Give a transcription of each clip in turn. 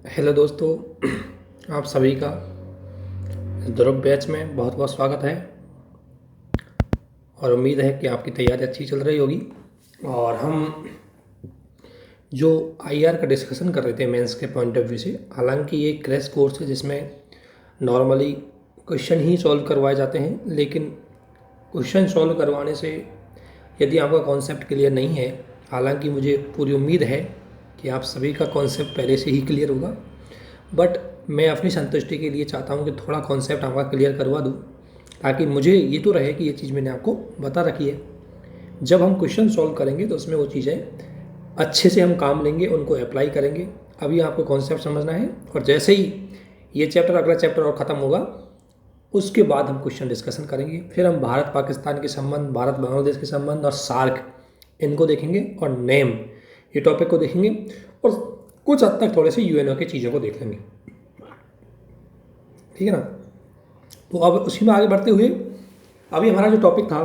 Hello दोस्तों, आप सभी का ध्रुव बैच में बहुत बहुत स्वागत है और उम्मीद है कि आपकी तैयारी अच्छी चल रही होगी। और हम जो आईआर का डिस्कशन कर रहे थे मेंस के पॉइंट ऑफ व्यू से, हालांकि ये क्रैश कोर्स है जिसमें नॉर्मली क्वेश्चन ही सॉल्व करवाए जाते हैं, लेकिन क्वेश्चन सॉल्व करवाने से यदि आपका कॉन्सेप्ट क्लियर नहीं है, हालांकि मुझे पूरी उम्मीद है कि आप सभी का कॉन्सेप्ट पहले से ही क्लियर होगा, बट मैं अपनी संतुष्टि के लिए चाहता हूँ कि थोड़ा कॉन्सेप्ट आपका क्लियर करवा दूँ, ताकि मुझे ये तो रहे कि ये चीज़ मैंने आपको बता रखी है। जब हम क्वेश्चन सॉल्व करेंगे तो उसमें वो चीज़ें अच्छे से हम काम लेंगे, उनको अप्लाई करेंगे। अभी आपको कॉन्सेप्ट समझना है, और जैसे ही ये चैप्टर अगला चैप्टर और ख़त्म होगा उसके बाद हम क्वेश्चन डिस्कशन करेंगे। फिर हम भारत पाकिस्तान के संबंध, भारत बांग्लादेश के संबंध और सार्क इनको देखेंगे, और नेम ये टॉपिक को देखेंगे, और कुछ हद तक थोड़े से यूएनओ की चीज़ों को देख लेंगे। ठीक है ना। तो अब उसी में आगे बढ़ते हुए अभी हमारा जो टॉपिक था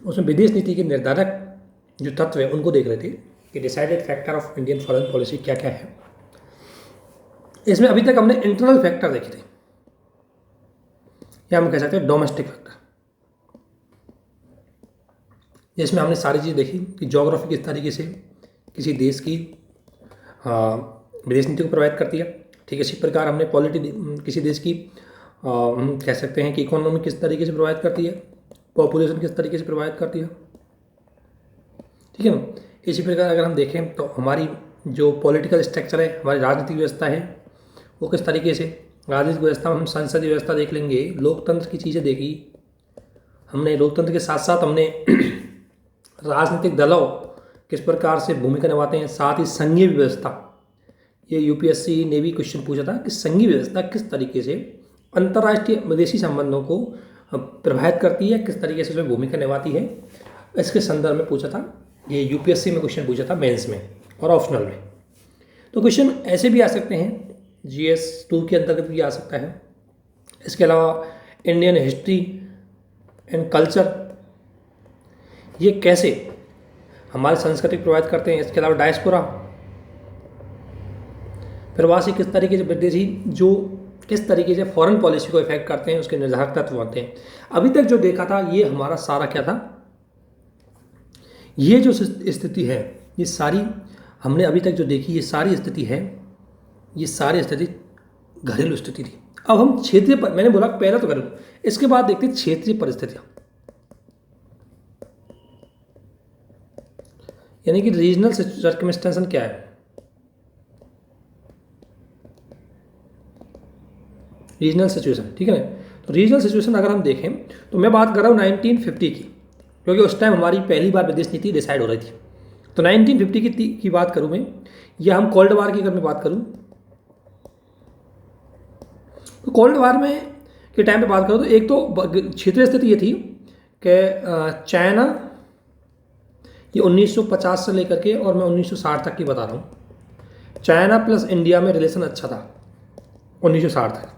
उसमें विदेश नीति के निर्धारक जो तत्व है उनको देख रहे थे कि decided factor of Indian foreign policy क्या क्या है। इसमें अभी तक हमने इंटरनल फैक्टर देखे थे, या हम कह सकते हैं डोमेस्टिक फैक्टर, जिसमें हमने सारी चीज़ देखी कि ज्योग्राफी किस तरीके से किसी देश की विदेश नीति को प्रभावित करती है। ठीक है, इसी प्रकार हमने पॉलिटी किसी देश की हम कह सकते हैं कि इकोनॉमी किस तरीके से प्रभावित करती है, पॉपुलेशन किस तरीके से प्रभावित करती है। ठीक है ना। इसी प्रकार अगर हम देखें तो हमारी जो पॉलिटिकल स्ट्रक्चर है, हमारी राजनीतिक व्यवस्था है, वो किस तरीके से, राजनीतिक व्यवस्था में हम संसदीय व्यवस्था देख लेंगे, लोकतंत्र की चीज़ें देखी हमने। लोकतंत्र के साथ साथ हमने राजनीतिक दलों किस प्रकार से भूमिका निभाते हैं, साथ ही संघीय व्यवस्था, ये यूपीएससी ने भी क्वेश्चन पूछा था कि संघीय व्यवस्था किस तरीके से अंतर्राष्ट्रीय विदेशी संबंधों को प्रभावित करती है, किस तरीके से उसमें भूमिका निभाती है। इसके संदर्भ में पूछा था, ये यूपीएससी में क्वेश्चन पूछा था मेंस में और ऑप्शनल में। तो क्वेश्चन ऐसे भी आ सकते हैं, जीएस 2 के अंतर्गत भी आ सकता है। इसके अलावा इंडियन हिस्ट्री एंड कल्चर, ये कैसे हमारी संस्कृति प्रभावित करते हैं। इसके अलावा डायस्पोरा, प्रवासी किस तरीके से, विदेशी जो किस तरीके से फॉरेन पॉलिसी को इफेक्ट करते हैं, उसके निर्धारक तत्व होते हैं। अभी तक जो देखा था ये हमारा सारा क्या था, ये जो स्थिति है, ये सारी हमने अभी तक जो देखी, ये सारी स्थिति है, ये सारी स्थिति घरेलू स्थिति थी। अब हम क्षेत्रीय पर, मैंने बोला पहले तो घरेलू, इसके बाद देखते हैं क्षेत्रीय परिस्थितियां, यानी कि रीजनल सर्कमस्टेंस क्या है। रीजनल सिचुएशन, ठीक है ना। तो रीजनल सिचुएशन अगर हम देखें तो मैं बात कर रहा हूँ 1950 की, क्योंकि उस टाइम हमारी पहली बार विदेश नीति डिसाइड हो रही थी। तो 1950 की बात करूँ मैं, या हम कोल्ड वार की अगर मैं बात करूँ, तो कोल्ड वार में के टाइम पे बात करूँ तो एक तो क्षेत्रीय स्थिति ये थी कि चाइना, ये 1950 से लेकर के, और मैं 1960 तक की बता रहा हूँ, चाइना प्लस इंडिया में रिलेशन अच्छा था। 1960 तक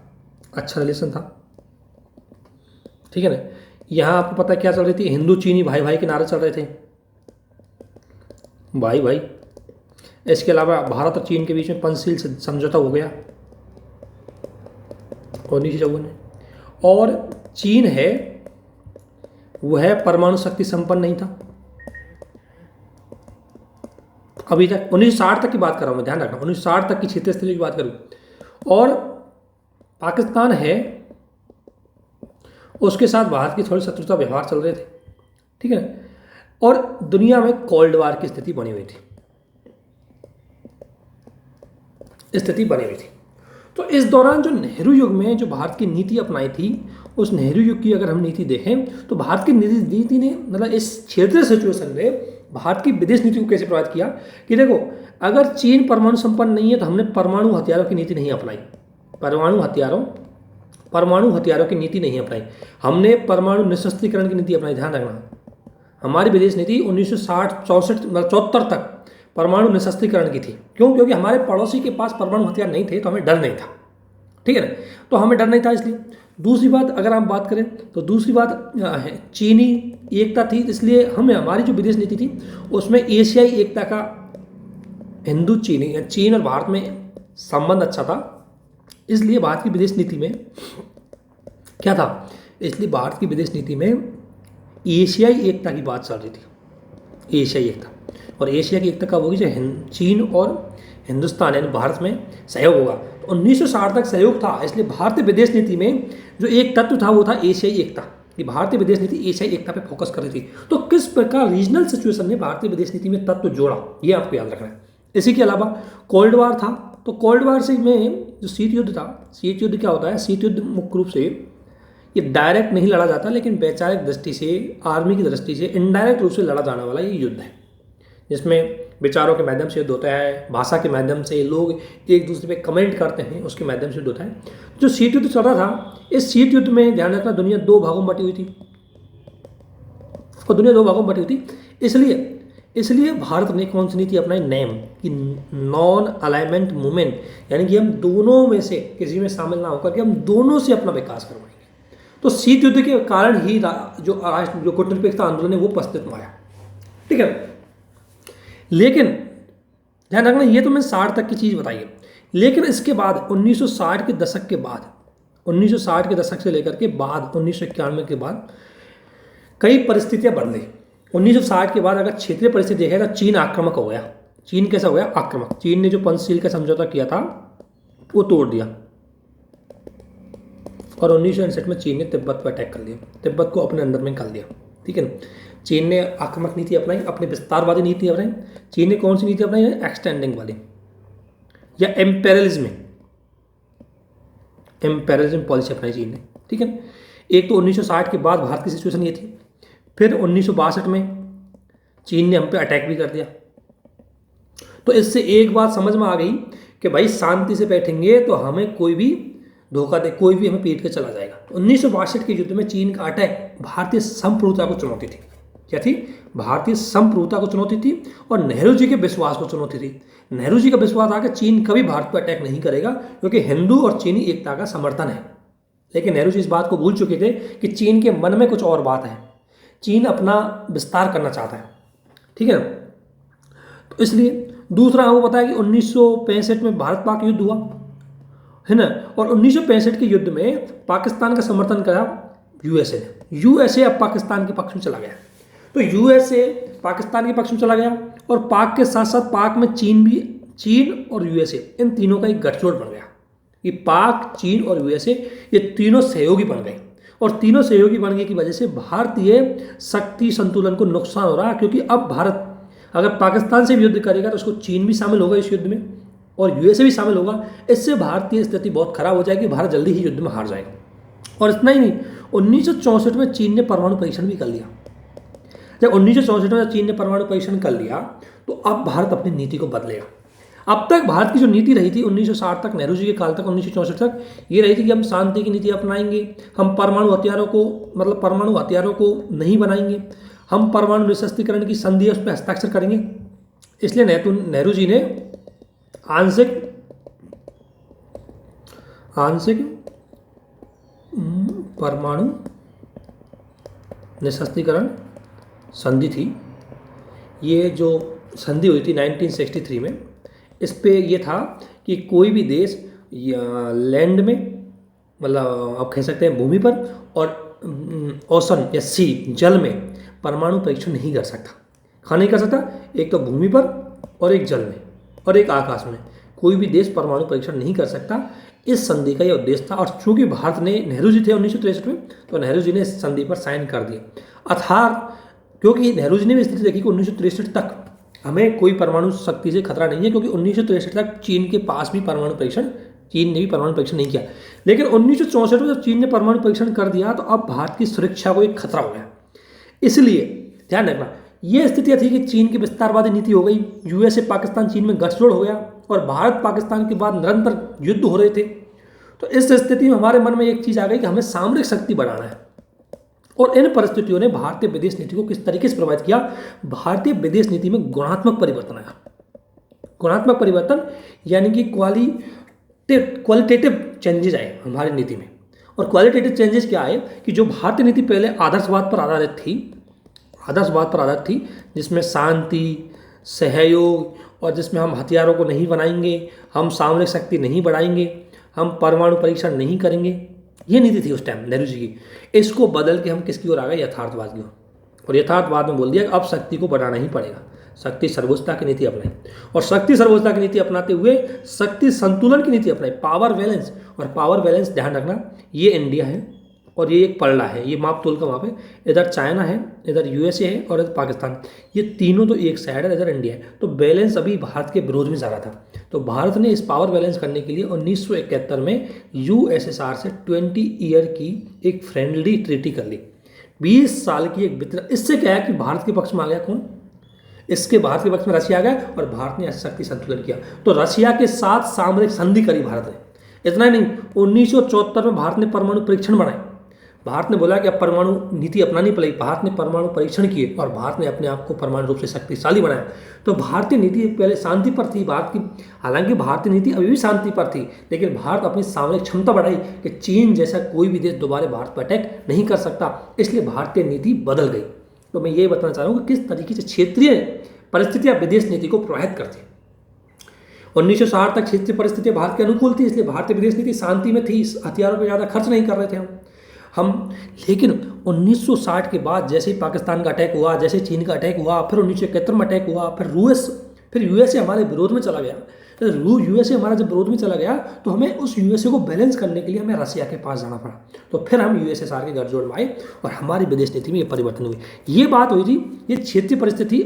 अच्छा रिलेशन था, ठीक है ना। यहाँ आपको पता क्या चल रही थी, हिंदू चीनी भाई भाई के नारे चल रहे थे, भाई भाई। इसके अलावा भारत और चीन के बीच में पंचशील समझौता हो गया 1954 में, और चीन है वह परमाणु शक्ति संपन्न नहीं था अभी तक। 1960 तक की बात कर रहा हूँ मैं, ध्यान रखना, 1960 तक की क्षेत्रीय स्थिति की बात करूँ। और पाकिस्तान है, उसके साथ भारत की थोड़ी शत्रुता व्यवहार चल रहे थे, ठीक है ना। और दुनिया में कोल्ड वार की स्थिति बनी हुई थी, तो इस दौरान जो नेहरू युग में जो भारत की नीति अपनाई थी, उस नेहरू युग की अगर हम नीति देखें तो भारत की नीति ने मतलब इस क्षेत्रीय सिचुएशन में भारत की विदेश नीति को कैसे प्रभावित किया कि देखो, अगर चीन परमाणु संपन्न नहीं है तो हमने परमाणु हथियारों की नीति नहीं अपनाई, परमाणु हथियारों की नीति नहीं अपनाई, हमने परमाणु निशस्त्रीकरण की नीति अपनाई। ध्यान रखना, हमारी विदेश नीति 1960-64 मतलब 74 तक परमाणु निशस्त्रीकरण की थी। क्यों? क्योंकि हमारे पड़ोसी के पास परमाणु हथियार नहीं थे, तो हमें डर नहीं था, ठीक है ना। तो हमें डर नहीं था इसलिए। दूसरी बात अगर हम बात करें तो दूसरी बात है चीनी एकता थी, इसलिए हमें हमारी जो विदेश नीति थी उसमें एशियाई एकता का, हिंदू चीनी, चीन और भारत में संबंध अच्छा था, इसलिए भारत की विदेश नीति में क्या था, इसलिए भारत की विदेश नीति में एशियाई एकता की बात चल रही थी, एशियाई एकता। और एशिया की एकता कब होगी, जब चीन और हिंदुस्तान यानी भारत में सहयोग होगा। तो 1960 तक सहयोग था, इसलिए भारतीय विदेश नीति में जो एक तत्व था वो था एशियाई एकता, कि भारतीय विदेश नीति एशियाई एकता पे फोकस कर रही थी। तो किस प्रकार रीजनल सिचुएशन ने भारतीय विदेश नीति में तत्व जोड़ा, ये आपको याद रखना है। इसी के अलावा कोल्ड वार था, तो कोल्ड वार से में जो शीत युद्ध था, शीत युद्ध क्या होता है, शीत युद्ध मुख्य रूप से ये डायरेक्ट नहीं लड़ा जाता, लेकिन वैचारिक दृष्टि से, आर्मी की दृष्टि से इनडायरेक्ट रूप से लड़ा जाने वाला ये युद्ध है, जिसमें विचारों के माध्यम से युद्ध होता है, भाषा के माध्यम से लोग एक दूसरे पे कमेंट करते हैं, उसके माध्यम से युद्ध होता है। जो शीत युद्ध चल रहा था, इस शीत युद्ध में ध्यान रखना दुनिया दो भागों में बटी हुई थी, और दुनिया दो भागों में बटी हुई थी। इसलिए भारत ने कौन सी नीति अपनाई, नेम, कि नॉन अलाइनमेंट मूवमेंट, यानी कि हम दोनों में से किसी में शामिल ना होकर के हम दोनों से अपना विकास करवाएंगे। तो शीत युद्ध के कारण ही जो कूटनीतिकता आंदोलन है वो अस्तित्व में आया, ठीक है। लेकिन ध्यान रखना, ये तो मैंने 60 तक की चीज़ बताई है, लेकिन इसके बाद 1960 के दशक के बाद, 1960 के दशक से लेकर के बाद 1991 के बाद कई परिस्थितियां बदली। 1960 के बाद अगर क्षेत्रीय परिस्थिति देखा तो चीन आक्रामक हो गया। चीन कैसा हो गया, आक्रामक। चीन ने जो पंचशील का समझौता किया था वो तोड़ दिया, और 1961 में चीन ने तिब्बत पर अटैक कर लिया, तिब्बत को अपने अंदर में निकाल दिया, ठीक है ना। चीन ने आक्रामक नीति अपनाई, अपनी विस्तारवादी नीति अपनाई। चीन ने कौन सी नीति अपनाई है, एक्सटेंडिंग वाली या एम्पेरियलिज्म पॉलिसी अपनाई चीन ने, ठीक है। एक तो 1960 के बाद भारत की सिचुएशन ये थी, फिर 1962 में चीन ने हम पे अटैक भी कर दिया। तो इससे एक बात समझ में आ गई कि भाई शांति से बैठेंगे तो हमें कोई भी धोखा दे, कोई भी हमें पीट के चला जाएगा। 1962 के युद्ध में चीन का अटैक भारतीय संप्रभुता को चुनौती थी। क्या थी, भारतीय संप्रभुता को चुनौती थी, और नेहरू जी के विश्वास को चुनौती थी। नेहरू जी का विश्वास था कि चीन कभी भारत पर अटैक नहीं करेगा, क्योंकि हिंदू और चीनी एकता का समर्थन है। लेकिन नेहरू जी इस बात को भूल चुके थे कि चीन के मन में कुछ और बात है, चीन अपना विस्तार करना चाहता है, ठीक है ना। तो इसलिए दूसरा हमको पता है कि 1965 में भारत पाक युद्ध हुआ, है ना, और 1965 के युद्ध में पाकिस्तान का समर्थन करा यूएसए ने। यूएसए अब पाकिस्तान के पक्ष में चला गया। तो यूएसए पाकिस्तान के पक्ष में चला गया, और पाक के साथ साथ पाक में चीन और यूएसए इन तीनों का एक गठजोड़ बन गया। ये पाक, चीन और यूएसए ये तीनों सहयोगी बन गए, और तीनों सहयोगी बनने की वजह से भारतीय शक्ति संतुलन को नुकसान हो रहा है, क्योंकि अब भारत अगर पाकिस्तान से भी युद्ध करेगा तो उसको चीन भी शामिल होगा इस युद्ध में, और यूएसए भी शामिल होगा। इससे भारतीय स्थिति बहुत खराब हो जाएगी, भारत जल्दी ही युद्ध में हार जाएगा। और इतना ही नहीं, 1964 में चीन ने परमाणु परीक्षण भी कर लिया। जब 1964 में चीन ने परमाणु परीक्षण कर लिया, तो अब भारत अपनी नीति को बदलेगा। अब तक भारत की जो नीति रही थी 1960 तक, नेहरू जी के काल तक, 1964 तक, ये रही थी कि हम शांति की नीति अपनाएंगे, हम परमाणु हथियारों को नहीं बनाएंगे, हम परमाणु निरस्त्रीकरण की संधि उस पर हस्ताक्षर करेंगे। इसलिए नेहरू जी ने आंशिक परमाणु निरस्त्रीकरण संधि थी, ये जो संधि हुई थी 1963 में, इस पे ये था कि कोई भी देश लैंड में, मतलब आप कह सकते हैं भूमि पर, और ओशन या सी जल में परमाणु परीक्षण नहीं कर सकता। कहाँ नहीं कर सकता, एक तो भूमि पर, और एक जल में, और एक आकाश में। कोई भी देश परमाणु परीक्षण नहीं कर सकता। इस संधि का यह उद्देश्य था, और चूंकि भारत ने, नेहरू जी थे 1963 में, तो नेहरू जी ने इस संधि पर साइन कर दिया। अर्थात क्योंकि नेहरू जी ने भी स्थिति देखी कि 1963 तक हमें कोई परमाणु शक्ति से खतरा नहीं है, क्योंकि 1963 तक चीन के पास भी चीन ने भी परमाणु परीक्षण नहीं किया। लेकिन 1964 में जब चीन ने परमाणु परीक्षण कर दिया, तो अब भारत की सुरक्षा को एक खतरा हो गया। इसलिए ध्यान रखना, ये स्थितियाँ थी कि चीन की विस्तारवादी नीति हो गई, यूएसए पाकिस्तान चीन में गठजोड़ हो गया, और भारत पाकिस्तान के बाद निरंतर युद्ध हो रहे थे। तो इस स्थिति में हमारे मन में एक चीज़ आ गई कि हमें सामरिक शक्ति बढ़ाना है। और इन परिस्थितियों ने भारतीय विदेश नीति को किस तरीके से प्रभावित किया, भारतीय विदेश नीति में गुणात्मक परिवर्तन आया। गुणात्मक परिवर्तन यानी कि क्वालिटेटिव चेंजेस आए हमारी नीति में। और क्वालिटेटिव चेंजेस क्या आए कि जो भारतीय नीति पहले आदर्शवाद पर आधारित थी, जिसमें शांति, सहयोग, और जिसमें हम हथियारों को नहीं बनाएंगे, हम सामरिक शक्ति नहीं बढ़ाएंगे, हम परमाणु परीक्षण नहीं करेंगे, ये नीति थी उस टाइम नेहरू जी की। इसको बदल के हम किसकी ओर आ गए? यथार्थवाद की ओर। और यथार्थवाद में बोल दिया कि अब शक्ति को बढ़ाना ही पड़ेगा, शक्ति सर्वोच्चता की नीति अपनाई। और शक्ति सर्वोच्चता की नीति अपनाते हुए शक्ति संतुलन की नीति अपनाई, पावर बैलेंस। और पावर बैलेंस ध्यान रखना, ये इंडिया है और ये एक पलड़ा है, ये माप तोल का माप है। इधर चाइना है, इधर यूएसए है और इधर पाकिस्तान, ये तीनों तो एक साइड है, इधर इंडिया है। तो बैलेंस अभी भारत के विरोध में जा रहा था। तो भारत ने इस पावर बैलेंस करने के लिए 1971 में यूएसएसआर से 20 ईयर की एक फ्रेंडली ट्रीटी कर ली, 20 साल की एक वितरण। इससे क्या है कि भारत के पक्ष में आ गया कौन? इसके भारत के पक्ष में रशिया आ गया और भारत ने शक्ति संतुलन किया। तो रशिया के साथ सामरिक संधि करी भारत ने। इतना ही नहीं, 1974 में भारत ने परमाणु परीक्षण बनाए। भारत ने बोला कि अब परमाणु नीति अपनानी पड़ेगी। भारत ने परमाणु परीक्षण किए और भारत ने अपने आप को परमाणु रूप से शक्तिशाली बनाया। तो भारतीय नीति पहले शांति पर थी भारत की, हालांकि भारतीय नीति अभी भी शांति पर थी, लेकिन भारत अपनी सामरिक क्षमता बढ़ाई कि चीन जैसा कोई भी देश दोबारा भारत पर अटैक नहीं कर सकता, इसलिए भारतीय नीति बदल गई। तो मैं ये बताना चाह रहा हूँ कि किस तरीके से क्षेत्रीय परिस्थितियाँ विदेश नीति को प्रभावित करती है। 1960 तक क्षेत्रीय परिस्थितियाँ भारत के अनुकूल थी, इसलिए भारतीय विदेश नीति शांति में थी, हथियारों पर ज़्यादा खर्च नहीं कर रहे थे हम। लेकिन 1960 के बाद जैसे ही पाकिस्तान का अटैक हुआ, जैसे चीन का अटैक हुआ, फिर 1971 में अटैक हुआ, फिर यूएसए हमारे विरोध में चला गया। यूएसए हमारा जब विरोध में चला गया तो हमें उस यूएसए को बैलेंस करने के लिए हमें रशिया के पास जाना पड़ा। तो फिर हम यूएसएसआर के गठजोड़ में आए और हमारी विदेश नीति में ये परिवर्तन हुई। ये बात हुई थी, ये क्षेत्रीय परिस्थिति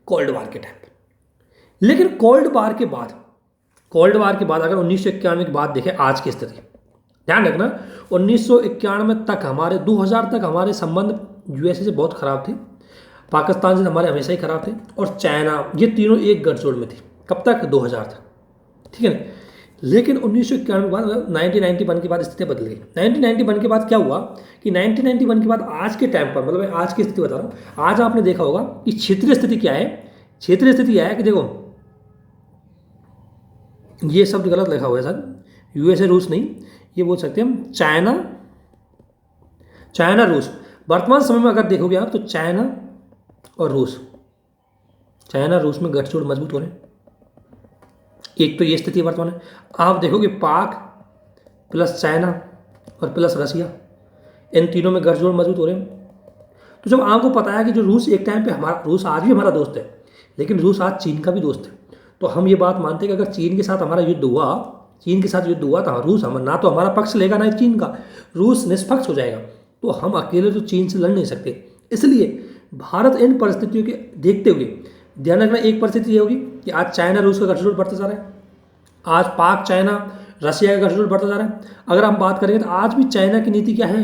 कोल्ड वार के टाइम पर। लेकिन कोल्ड वार के बाद अगर 1991 के बाद देखें आज की स्थिति, ध्यान रखना 1991 तक हमारे 2000 तक हमारे संबंध यूएसए से बहुत खराब थे, पाकिस्तान से हमारे हमेशा ही खराब थे, और चाइना, ये तीनों एक गठजोड़ में थी। कब तक? 2000 तक, ठीक है ना। लेकिन 1991 के बाद 1991 के बाद स्थिति बदल गई। 1991 के बाद क्या हुआ कि 1991 के बाद आज के टाइम पर, मतलब मैं आज की स्थिति बता रहा हूँ, आज आपने देखा होगा कि क्षेत्रीय स्थिति क्या है। क्षेत्रीय स्थिति क्या है कि देखो, ये शब्द गलत लिखा हुआ है सर, यूएसए रूस नहीं, ये बोल सकते हैं हम चाइना रूस। वर्तमान समय में अगर देखोगे आप तो चाइना और रूस में गठजोड़ मजबूत हो रहे हैं। एक तो ये स्थिति वर्तमान है। आप देखोगे पाक प्लस चाइना और प्लस रशिया, इन तीनों में गठजोड़ मजबूत हो रहे हैं। तो जब आपको पता है कि जो रूस एक टाइम पे रूस आज भी हमारा दोस्त है, लेकिन रूस आज चीन का भी दोस्त है, तो हम ये बात मानते हैं कि अगर चीन के साथ हमारा युद्ध हुआ तो रूस ना तो हमारा पक्ष लेगा ना चीन का, रूस निष्पक्ष हो जाएगा। तो हम अकेले तो चीन से लड़ नहीं सकते। इसलिए भारत इन परिस्थितियों के देखते हुए ध्यान रखना, एक परिस्थिति ये होगी कि आज चाइना रूस का गठजोड़ बढ़ता जा रहा है, आज पाक चाइना रशिया का गठजोड़ बढ़ता जा रहा है। अगर हम बात करेंगे तो आज भी चाइना की नीति क्या है?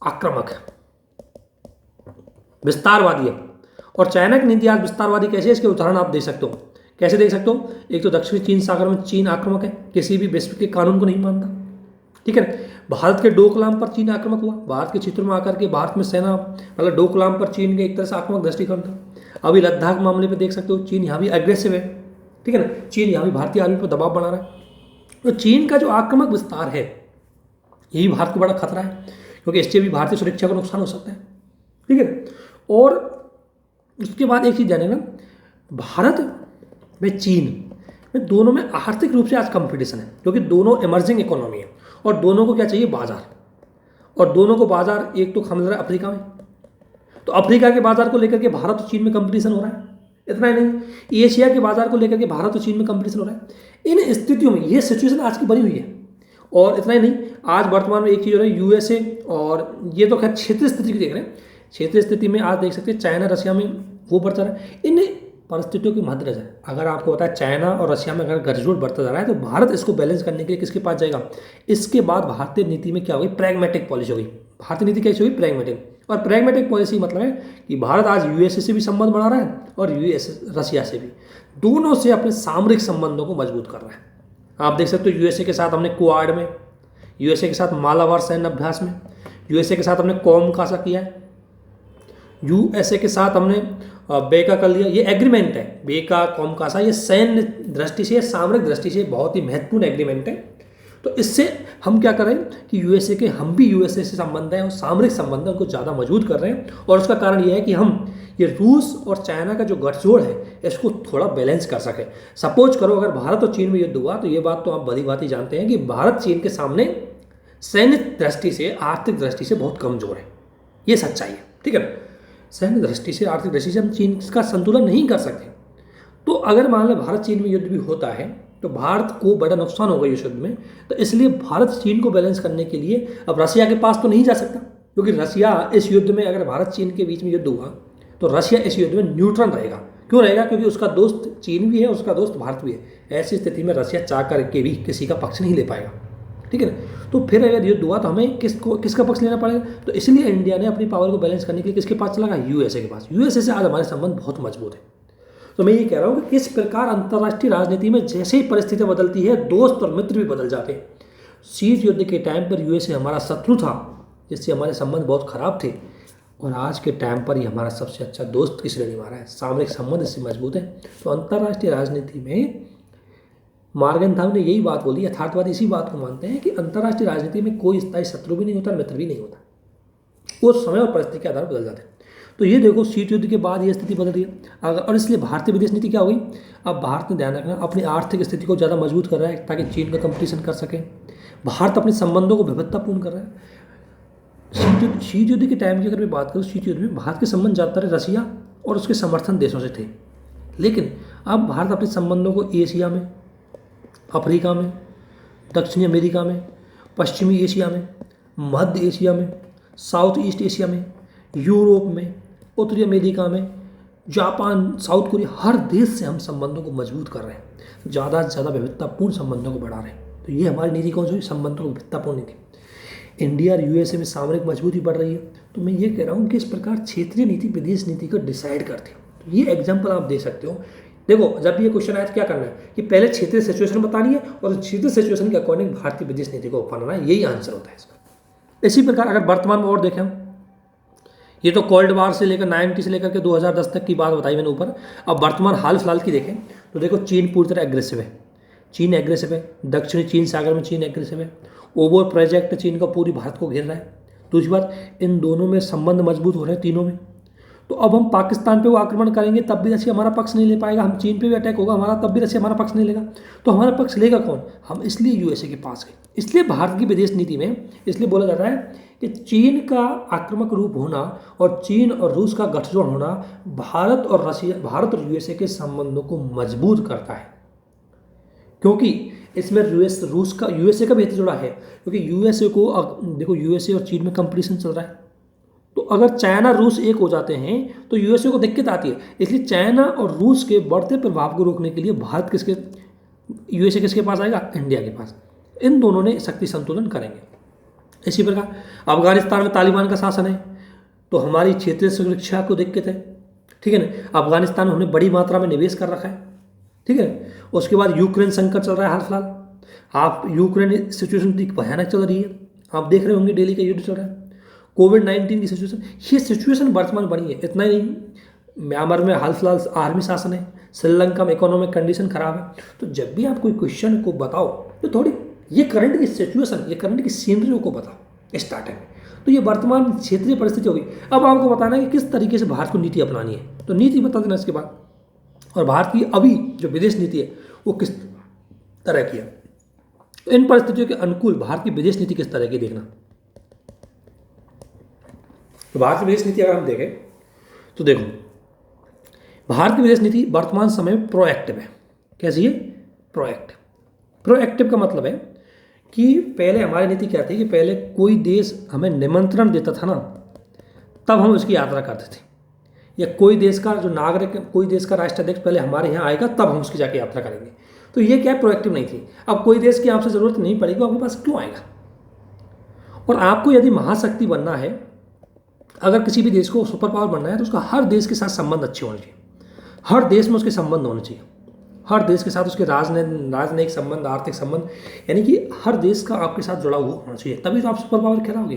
आक्रामक है, विस्तारवादी है। और चाइना की नीति आज विस्तारवादी कैसे है, इसके उदाहरण आप दे सकते हो। कैसे देख सकते हो? एक तो दक्षिणी चीन सागर में चीन आक्रामक है, किसी भी विश्व के कानून को नहीं मानता, ठीक है। भारत के डोकलाम पर चीन आक्रामक हुआ, भारत के क्षेत्र में आकर के भारत में सेना, मतलब डोकलाम पर चीन के एक तरह से आक्रामक दृष्टिकोण था। अभी लद्दाख मामले पे देख सकते हो, चीन यहाँ भी एग्रेसिव है, ठीक है ना। चीन यहाँ भी भारतीय आर्मी पर दबाव बना रहा है। तो चीन का जो आक्रामक विस्तार है, यही भारत को बड़ा खतरा है, क्योंकि इससे भी भारतीय सुरक्षा को नुकसान हो सकता है, ठीक है। और उसके बाद एक चीज़ जाने ना, भारत में चीन में दोनों में आर्थिक रूप से आज कंपटीशन है, क्योंकि दोनों इमर्जिंग इकोनॉमी है और दोनों को क्या चाहिए? बाजार। और दोनों को बाजार एक तो मिल रहा है अफ्रीका में, तो अफ्रीका के बाजार को लेकर के भारत और चीन में कंपटीशन हो रहा है। इतना ही नहीं, एशिया के बाजार को लेकर के भारत और चीन में कंपटीशन हो रहा है। इन स्थितियों में ये सिचुएशन आज की बनी हुई है। और इतना ही नहीं, आज वर्तमान में एक चीज़ हो रही है, यूएसए, और ये तो खैर क्षेत्रीय स्थिति की देख रहे हैं। क्षेत्रीय स्थिति में आज देख सकते हैं चाइना रशिया में वो बढ़ता रहा है। इन परिस्थितियों की मद्देनजर अगर आपको पता है चाइना और रशिया में अगर गठजोड़ बढ़ता जा रहा है, तो भारत इसको बैलेंस करने के लिए किसके पास जाएगा? इसके बाद भारतीय नीति में क्या होगी? प्रैग्मेटिक पॉलिसी होगी। भारतीय नीति कैसी होगी? प्रैग्मेटिक। और प्रैग्मेटिक पॉलिसी मतलब है कि भारत आज यूएसए से भी संबंध बढ़ा रहा है और रशिया से भी, दोनों से अपने सामरिक संबंधों को मजबूत कर रहा है। आप देख सकते हो यूएसए के साथ हमने क्वाड में, यूएसए के साथ मालाबार सैन्य अभ्यास में, यूएसए के साथ हमने कॉम कासा किया है, यूएसए के साथ हमने बेका कर लिया। ये एग्रीमेंट है बेका कॉम कासा, ये सैन्य दृष्टि से, सामरिक दृष्टि से बहुत ही महत्वपूर्ण एग्रीमेंट है। तो इससे हम क्या कर रहे हैं कि यूएसए के हम भी यूएसए से संबंध है और सामरिक संबंध है उनको ज़्यादा मजबूत कर रहे हैं। और उसका कारण यह है कि हम ये रूस और चाइना का जो गठजोड़ है इसको थोड़ा बैलेंस कर सकें। सपोज करो अगर भारत और चीन में युद्ध हुआ तो ये बात तो आप भली भांति जानते हैं कि भारत चीन के सामने सैन्य दृष्टि से, आर्थिक दृष्टि से बहुत कमजोर है। ये सच्चाई है, ठीक है ना। सैन्य दृष्टि से, आर्थिक दृष्टि से हम चीन का संतुलन नहीं कर सकते। तो अगर मान लो भारत चीन में युद्ध भी होता है तो भारत को बड़ा नुकसान होगा इस युद्ध में। तो इसलिए भारत चीन को बैलेंस करने के लिए अब रसिया के पास तो नहीं जा सकता, क्योंकि रसिया इस युद्ध में, अगर भारत चीन के बीच में युद्ध हुआ तो रसिया इस युद्ध में न्यूट्रल रहेगा। क्यों रहेगा? क्योंकि उसका दोस्त चीन भी है, उसका दोस्त भारत भी है। ऐसी स्थिति में रसिया चाह करके भी किसी का पक्ष नहीं ले पाएगा, ठीक है ना। तो फिर अगर युद्ध हुआ तो हमें किसका पक्ष लेना पड़ेगा? तो इसलिए इंडिया ने अपनी पावर को बैलेंस करने के लिए किसके पास चला गया? यूएसए के पास। यूएसए से आज हमारे संबंध बहुत मजबूत है। तो मैं ये कह रहा हूँ कि इस प्रकार अंतर्राष्ट्रीय राजनीति में जैसे ही परिस्थितियाँ बदलती है दोस्त और मित्र भी बदल जाते हैं। शीत युद्ध के टाइम पर यूएसए हमारा शत्रु था, जिससे हमारे संबंध बहुत खराब थे, और आज के टाइम पर ही हमारा सबसे अच्छा दोस्त की श्रेणी में आ रहा है। सामरिक संबंध इससे मजबूत है। तो अंतर्राष्ट्रीय राजनीति में मॉर्गनथाम ने यही बात बोली, यथार्थवादी इसी बात को मानते हैं कि अंतर्राष्ट्रीय राजनीति में कोई स्थायी शत्रु भी नहीं होता, मित्र भी नहीं होता, वो समय और परिस्थिति के आधार पर बदल जाते हैं। तो ये देखो शीत युद्ध के बाद ये स्थिति बदल रही है। और इसलिए भारतीय विदेश नीति क्या हो गई? अब भारत ने ध्यान रखना अपनी आर्थिक स्थिति को ज़्यादा मजबूत कर रहा है ताकि चीन का कंपटीशन कर सके। भारत अपने संबंधों को विविधतापूर्ण कर रहा है। शीत युद्ध के टाइम की अगर मैं बात करूँ, शीत युद्ध में भारत के संबंध ज़्यादातर रसिया और उसके समर्थन देशों से थे। लेकिन अब भारत अपने संबंधों को एशिया में, अफ्रीका में, दक्षिणी अमेरिका में, पश्चिमी एशिया में, मध्य एशिया में, साउथ ईस्ट एशिया में, यूरोप में, उत्तरी अमेरिका में, जापान, साउथ कोरिया, हर देश से हम संबंधों को मजबूत कर रहे हैं, ज़्यादा से ज़्यादा विविधतापूर्ण संबंधों को बढ़ा रहे हैं। तो ये हमारी नीति कौन सी हुई? संबंधों को विविधतापूर्ण नीति। इंडिया और यूएसए में सामरिक मजबूती बढ़ रही है। तो मैं ये कह रहा हूँ कि इस प्रकार क्षेत्रीय नीति विदेश नीति को डिसाइड करती है। तो ये एग्जाम्पल आप दे सकते हो। देखो, जब भी ये क्वेश्चन आया तो क्या करना है कि पहले क्षेत्रीय सिचुएशन बतानी है और क्षेत्रीय सिचुएशन के अकॉर्डिंग भारतीय विदेश नीति को अपनाना है। यही आंसर होता है इसका। इसी प्रकार अगर वर्तमान में और देखें, ये तो कोल्ड वार से लेकर 90 से लेकर के 2010 तक की बात बताई मैंने ऊपर। अब वर्तमान हाल फिलहाल की देखें तो देखो, चीन पूरी तरह एग्रेसिव है। चीन एग्रेसिव है, दक्षिणी चीन सागर में चीन एग्रेसिव है। ओवर प्रोजेक्ट चीन का पूरी भारत को घेर रहा है। दूसरी बात, इन दोनों में संबंध मजबूत हो रहे हैं, तीनों में। तो अब हम पाकिस्तान पे वो आक्रमण करेंगे तब भी रशिया हमारा पक्ष नहीं ले पाएगा। हम चीन पे भी अटैक होगा हमारा, तब भी रशिया हमारा पक्ष नहीं लेगा। तो हमारा पक्ष लेगा कौन? हम इसलिए यूएसए के पास गए। इसलिए भारत की विदेश नीति में इसलिए बोला जाता है कि चीन का आक्रामक रूप होना और चीन और रूस का गठजोड़ होना भारत और यूएसए के संबंधों को मजबूत करता है, क्योंकि इसमें यूएसए का भी हित जुड़ा है। क्योंकि यूएसए को देखो, यूएसए और चीन में कंपटीशन चल रहा है। तो अगर चाइना रूस एक हो जाते हैं तो यूएसए को दिक्कत आती है। इसलिए चाइना और रूस के बढ़ते प्रभाव को रोकने के लिए यूएसए किसके पास आएगा? इंडिया के पास। इन दोनों ने शक्ति संतुलन करेंगे। इसी प्रकार अफगानिस्तान में तालिबान का शासन है तो हमारी क्षेत्रीय सुरक्षा को दिक्कत है, ठीक है ना। अफगानिस्तान में हमने बड़ी मात्रा में निवेश कर रखा है, ठीक है। उसके बाद यूक्रेन संकट चल रहा है हाल फिलहाल। आप यूक्रेन सिचुएशन भयानक चल रही है, आप देख रहे होंगे, डेली का युद्ध चल रहा है। कोविड-19 की सिचुएशन, ये सिचुएशन वर्तमान बनी है। इतना ही नहीं, म्यांमार में हाल फिलहाल आर्मी शासन है, श्रीलंका में इकोनॉमिक कंडीशन खराब है। तो जब भी आप कोई क्वेश्चन को बताओ तो थोड़ी ये करंट की सिचुएशन, ये करंट की सीनरी को बताओ स्टार्टिंग में। तो ये वर्तमान क्षेत्रीय परिस्थिति होगी। अब आपको बताना है कि किस तरीके से भारत को नीति अपनानी है, तो नीति बता देना इसके बाद। और भारत की अभी जो विदेश नीति है वो किस तरह की है, इन परिस्थितियों के अनुकूल भारत की विदेश नीति किस तरह की देखना। तो भारत की विदेश नीति अगर हम देखें तो देखो, भारत की विदेश नीति वर्तमान समय में प्रोएक्टिव है। कैसी है? प्रोएक्टिव का मतलब है कि पहले हमारी नीति क्या थी कि पहले कोई देश हमें निमंत्रण देता था ना, तब हम उसकी यात्रा करते थे। या कोई देश का जो नागरिक, कोई देश का राष्ट्राध्यक्ष पहले हमारे यहाँ आएगा तब हम उसकी जाके यात्रा करेंगे। तो ये क्या प्रोएक्टिव नहीं थी। अब कोई देश की आपसे ज़रूरत नहीं पड़ेगी, आपके पास क्यों आएगा। और आपको यदि महाशक्ति बनना है, अगर किसी भी देश को सुपर पावर बनना है तो उसका हर देश के साथ संबंध अच्छे होने चाहिए। हर देश में उसके संबंध होने चाहिए, हर देश के साथ उसके राजनयिक संबंध, आर्थिक संबंध, यानी कि हर देश का आपके साथ जुड़ा हुआ होना चाहिए। तभी तो आप सुपर पावर कहलाओगे,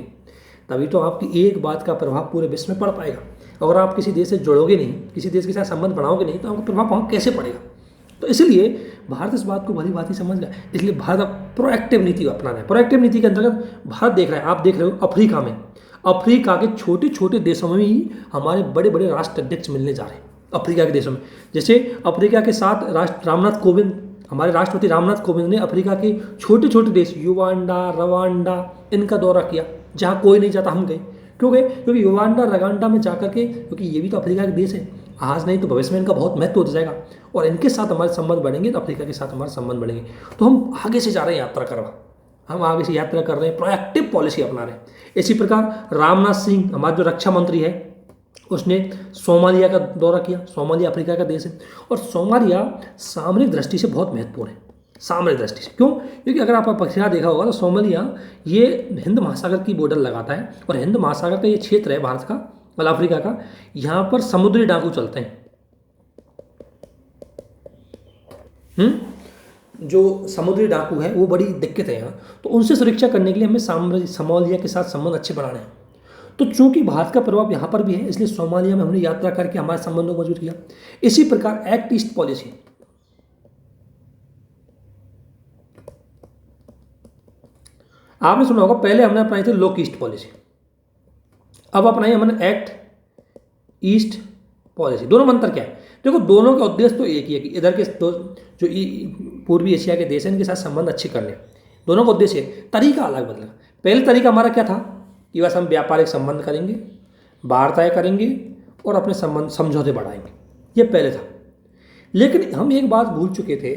तभी तो आपकी एक बात का प्रभाव पूरे विश्व में पड़ पाएगा। अगर आप किसी देश से जुड़ोगे नहीं, किसी देश के साथ संबंध बढ़ाओगे नहीं, तो आपका प्रभाव वहाँ कैसे पड़ेगा। तो इसलिए भारत इस बात को भली भांति समझ गया, इसलिए भारत अब प्रोएक्टिव नीति अपना रहा है। प्रोएक्टिव नीति के अंतर्गत भारत देख रहा है, आप देख रहे हो अफ्रीका में, अफ्रीका के छोटे छोटे देशों में ही हमारे बड़े बड़े राष्ट्राध्यक्ष मिलने जा रहे हैं। अफ्रीका के देशों में, जैसे अफ्रीका के साथ रामनाथ कोविंद, हमारे राष्ट्रपति रामनाथ कोविंद ने अफ्रीका के छोटे छोटे देश युगांडा, रवांडा, इनका दौरा किया, जहाँ कोई नहीं जाता हम गए। क्योंकि युगांडा रवांडा में जाकर के, क्योंकि ये भी तो अफ्रीका के देश है, आज नहीं तो भविष्य में इनका बहुत महत्व होता जाएगा और इनके साथ हमारे संबंध बढ़ेंगे तो अफ्रीका के साथ हमारे संबंध बढ़ेंगे। तो हम आगे से जा रहे हैं यात्रा करवा, हम आगे से यात्रा कर रहे हैं, प्रोएक्टिव पॉलिसी अपना रहे हैं। इसी प्रकार राजनाथ सिंह, हमारे जो रक्षा मंत्री है, उसने सोमालिया का दौरा किया। सोमालिया अफ्रीका का देश है और सोमालिया सामरिक दृष्टि से बहुत महत्वपूर्ण है। सामरिक दृष्टि से क्यों? क्योंकि अगर आप पक्षियाँ देखा होगा तो सोमालिया ये हिंद महासागर की बॉर्डर लगाता है और हिंद महासागर का ये क्षेत्र है भारत का, मतलब अफ्रीका का, यहाँ पर समुद्री डाकू चलते हैं। जो समुद्री डाकू है वो बड़ी दिक्कत है यहाँ, तो उनसे सुरक्षा करने के लिए हमें सोमालिया के साथ संबंध अच्छे बनाने हैं। तो चूंकि भारत का प्रभाव यहाँ पर भी है, इसलिए सोमालिया में हमने यात्रा करके हमारे संबंधों को मजबूत किया। इसी प्रकार एक्ट ईस्ट पॉलिसी, आपने सुना होगा, पहले हमने अपनाई थी लोक ईस्ट पॉलिसी, अब अपनाई हमने एक्ट ईस्ट पॉलिसी। दोनों में अंतर क्या है? देखो, दोनों का उद्देश्य तो एक ही है कि इधर के जो पूर्वी एशिया के देश हैं इनके साथ संबंध अच्छे करने, दोनों का उद्देश्य है। तरीका अलग बदला। पहले तरीका हमारा क्या था कि बस हम व्यापारिक संबंध करेंगे, वार्ताएं करेंगे और अपने संबंध समझौते बढ़ाएंगे, ये पहले था। लेकिन हम एक बात भूल चुके थे